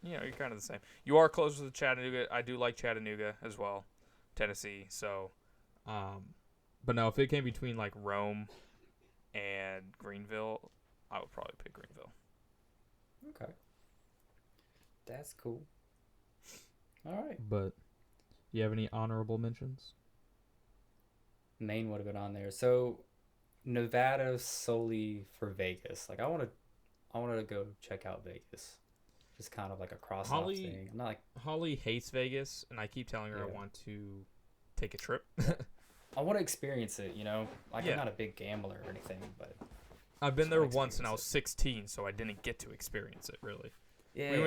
you're kind of the same. You are closer to Chattanooga. I do like Chattanooga as well, Tennessee. So, but no, if it came between like Rome and Greenville, I would probably pick Greenville. Okay. That's cool. All right. but you have any honorable mentions? Maine would have been on there. So, Nevada solely for Vegas. Like I want to go check out Vegas. Just kind of like a cross off Holly- thing. I'm not like Holly hates Vegas, and I keep telling her I Yeah. want to take a trip. I want to experience it, you know? Like Yeah. I'm not a big gambler or anything, but I've been Just there wanna once, and I was experience 16, so I didn't get to experience it really. yeah. we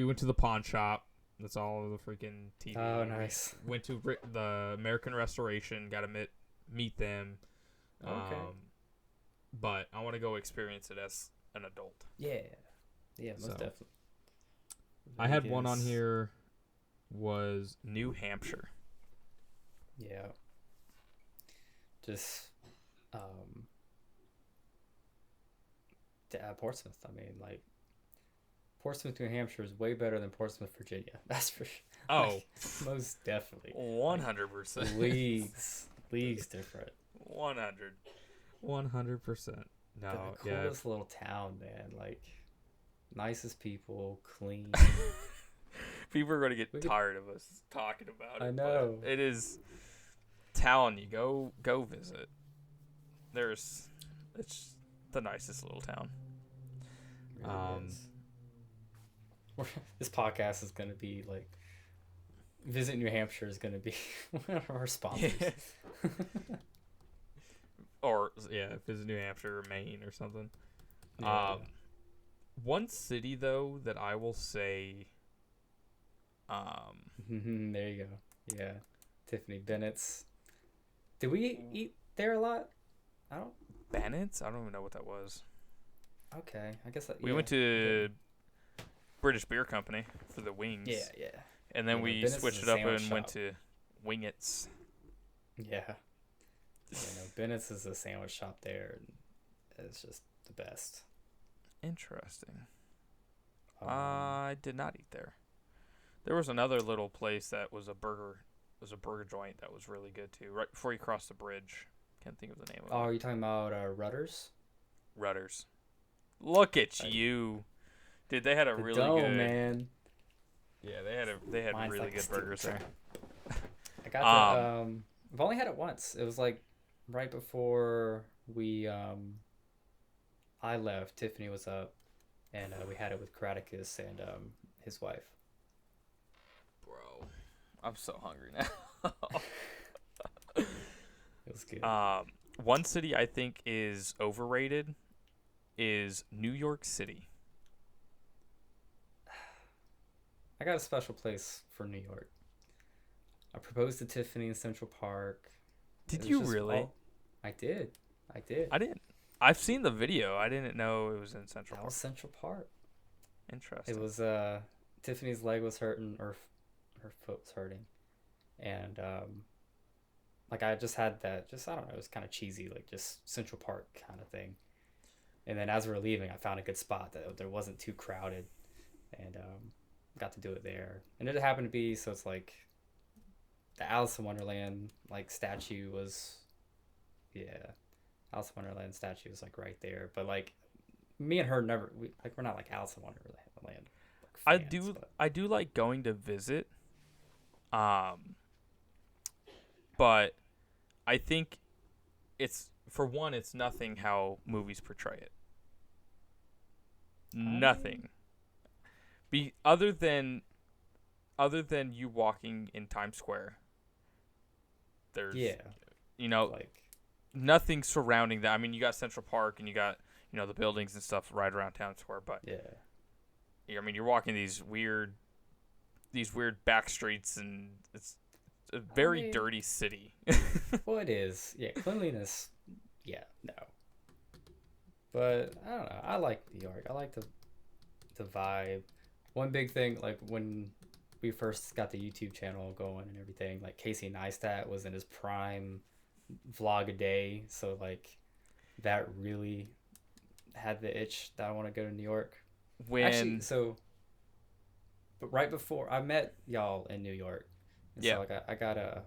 went to the pawn shop. That's all of the freaking TV. Oh, We nice. Went to the American Restoration. Got to meet them. Okay. But I want to go experience it as an adult. Yeah. Yeah, most So, definitely. I had one on Vegas. here. Was New Hampshire. Yeah. Just Portsmouth. I mean, like Portsmouth, New Hampshire is way better than Portsmouth, Virginia. That's for sure. Oh, Most definitely. 100%. Leagues different. 100. 100%. No, The yeah. coolest little town, man. Like nicest people, clean. People are going to get We could- tired of us talking about it. I but know. It is telling you, go visit. It's the nicest little town. Really is. This podcast is gonna be like Visit New Hampshire is gonna be one of our sponsors. Or, yeah, if it's New Hampshire or Maine or something. Yeah. One city, though, that I will say, There you go. Yeah, Tiffany Bennett's. Did we eat there a lot? I don't. Bennett's? I don't even know what that was. Okay, I guess that, We yeah. went to British Beer Company for the wings. Yeah, yeah, And then Yeah, we Bennett's is switched a it up and sandwich went shop. to Wingits. yeah. No, Bennett's is a sandwich shop there, and it's just the best. Interesting. Um, I did not eat there. There was another little place that was a burger joint that was really good too. Right before you cross the bridge. Can't think of the name oh, of are it. you talking about Rudders? Rudders. Look at Right. you. Dude, they had a The really Dome, good man. Yeah, they had Mine's really like a good steel burgers there. I got the I've only had it once. It was like right before we I left. Tiffany was up, and we had it with Kraticus and his wife. Bro, I'm so hungry now. It was good. One city I think is overrated is New York City. I got a special place for New York. I proposed to Tiffany in Central Park. It Did was you just really? all- I did. I did. I didn't. I've seen the video. I didn't know it was in Central That Park. was Central Park. Interesting. It was Tiffany's leg was hurting, or her foot was hurting, and like I just had that. Just I don't know. It was kind of cheesy, like just Central Park kind of thing. And then as we were leaving, I found a good spot that there wasn't too crowded, and got to do it there. And it happened to be so it's like the Alice in Wonderland like statue was, yeah, Alice in Wonderland statue was like right there. But like me and her never we're not like Alice in Wonderland. I Like, fans, do. but I do like going to visit. But I think it's for one. It's nothing how movies portray it. Nothing. Be other than you walking in Times Square. There's yeah, like nothing surrounding that. I mean, you got Central Park and you got the buildings and stuff right around Town Square, but yeah. I mean, you're walking these weird back streets, and it's a very mean- dirty city. Well, it is. Yeah, cleanliness. Yeah, no. But I don't know. I like New York. I like the vibe. One big thing, like when we first got the YouTube channel going and everything, like Casey Neistat was in his prime vlog a day, so like that really had the itch that I want to go to New York. When Actually, but right before I met y'all in New York, and Yeah. so like I gotta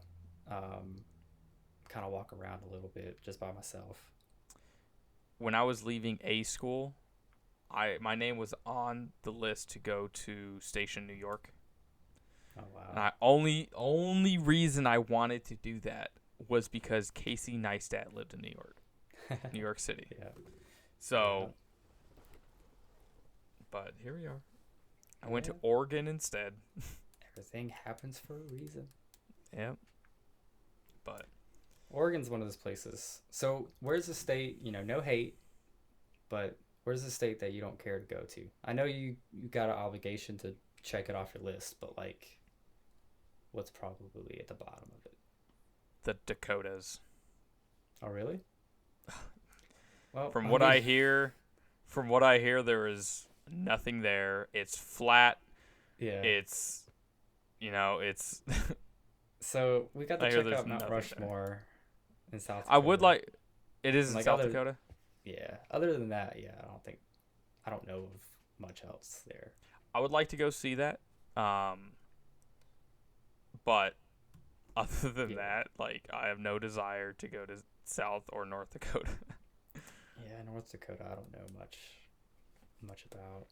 kind of walk around a little bit just by myself. when I was leaving A school, my name was on the list to go to Station New York. Oh And wow! only reason I wanted to do that was because Casey Neistat lived in New York City. Yeah. So, but here we are. I went to Yeah. Oregon instead. Everything happens for a reason. Yep. But Oregon's one of those places. So where's the state? No hate, but where's the state that you don't care to go to? I know you got an obligation to check it off your list, but like, what's probably at the bottom of it? the Dakotas. Oh really? Well, From I what mean- I hear, there is nothing there. It's flat. yeah. It's, it's. So we got to I hear check there's out Mount nothing there. Rushmore in South I would Dakota. like. It is in Like South other- Dakota. Yeah. Other than that, yeah, I don't know of much else there. I would like to go see that. But other than Yeah. that, like, I have no desire to go to South or North Dakota. Yeah, North Dakota, I don't know much about.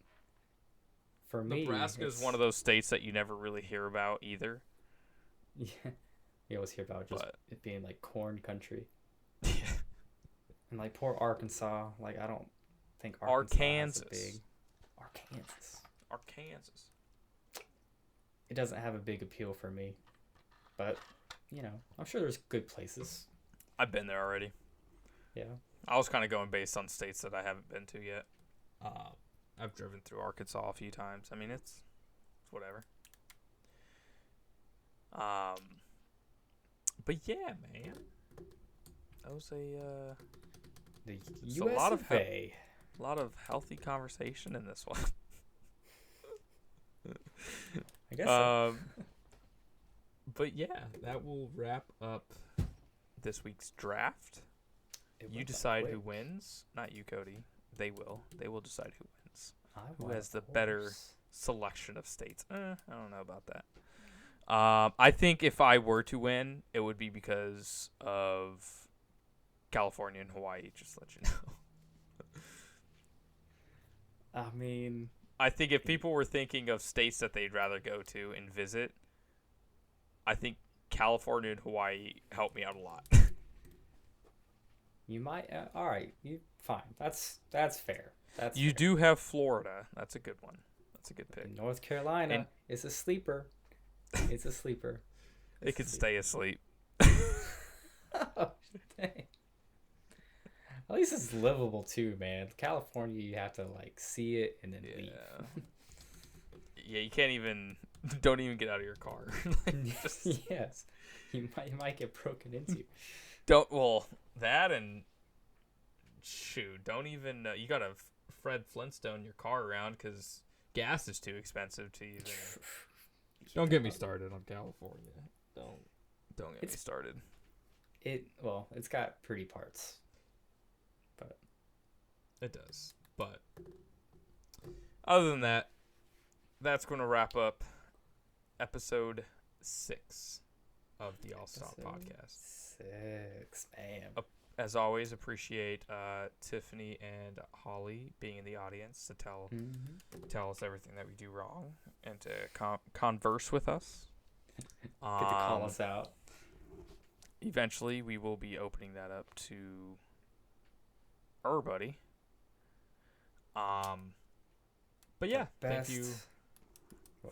For me, Nebraska is one of those states that you never really hear about either. Yeah, you always hear about just But- it being like corn country, Yeah. and like poor Arkansas. Like I don't think Arkansas has a big Arkansas. It doesn't have a big appeal for me, but I'm sure there's good places. I've been there already. Yeah. I was kind of going based on states that I haven't been to yet. Uh, I've driven through Arkansas a few times. I mean, it's whatever. But yeah, man, that was a The It's U.S. a lot of of lot of healthy conversation in this one. I guess. So. But yeah, that will wrap up. this week's draft. It You went by decide who quick. wins, not you, Cody. They will. They will decide who wins. Who I has the of better- course. Selection of states. I don't know about that. I think if I were to win, it would be because of California and Hawaii. Just to let you know. I mean, I think if people were thinking of states that they'd rather go to and visit, I think California and Hawaii help me out a lot. you might. All right, you fine. That's fair. That's You fair. do have Florida. That's a good one. That's a good pick. North Carolina And- is a sleeper. It's a sleeper. It It's a could stay asleep. Oh, dang. At least it's livable too, man. California, you have to like see it and then leave. Yeah, you can't even don't even get out of your car. Like, just Yes, you might get broken into. don't. Well, that and shoot, don't even. You gotta Fred Flintstone your car around because gas is too expensive to even. Don't get me started on California. Don't get me started. It's got pretty parts. It does, but Other than that, that's going to wrap up episode 6 of the All Stop Podcast. 6, man. As always, appreciate Tiffany and Holly being in the audience to tell us everything that we do wrong and to converse with us. Get to call us out. Eventually, we will be opening that up to everybody. But yeah, thank you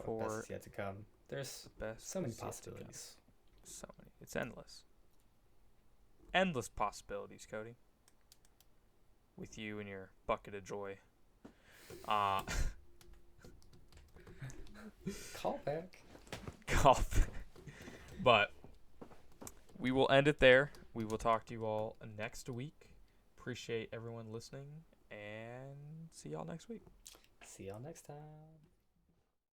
for best is yet to come. There's best. so many is yet to come. possibilities. So many. It's endless. Endless possibilities, Cody. With you and your bucket of joy. Call back. Golf. But we will end it there. We will talk to you all next week. Appreciate everyone listening and see y'all next week. See y'all next time.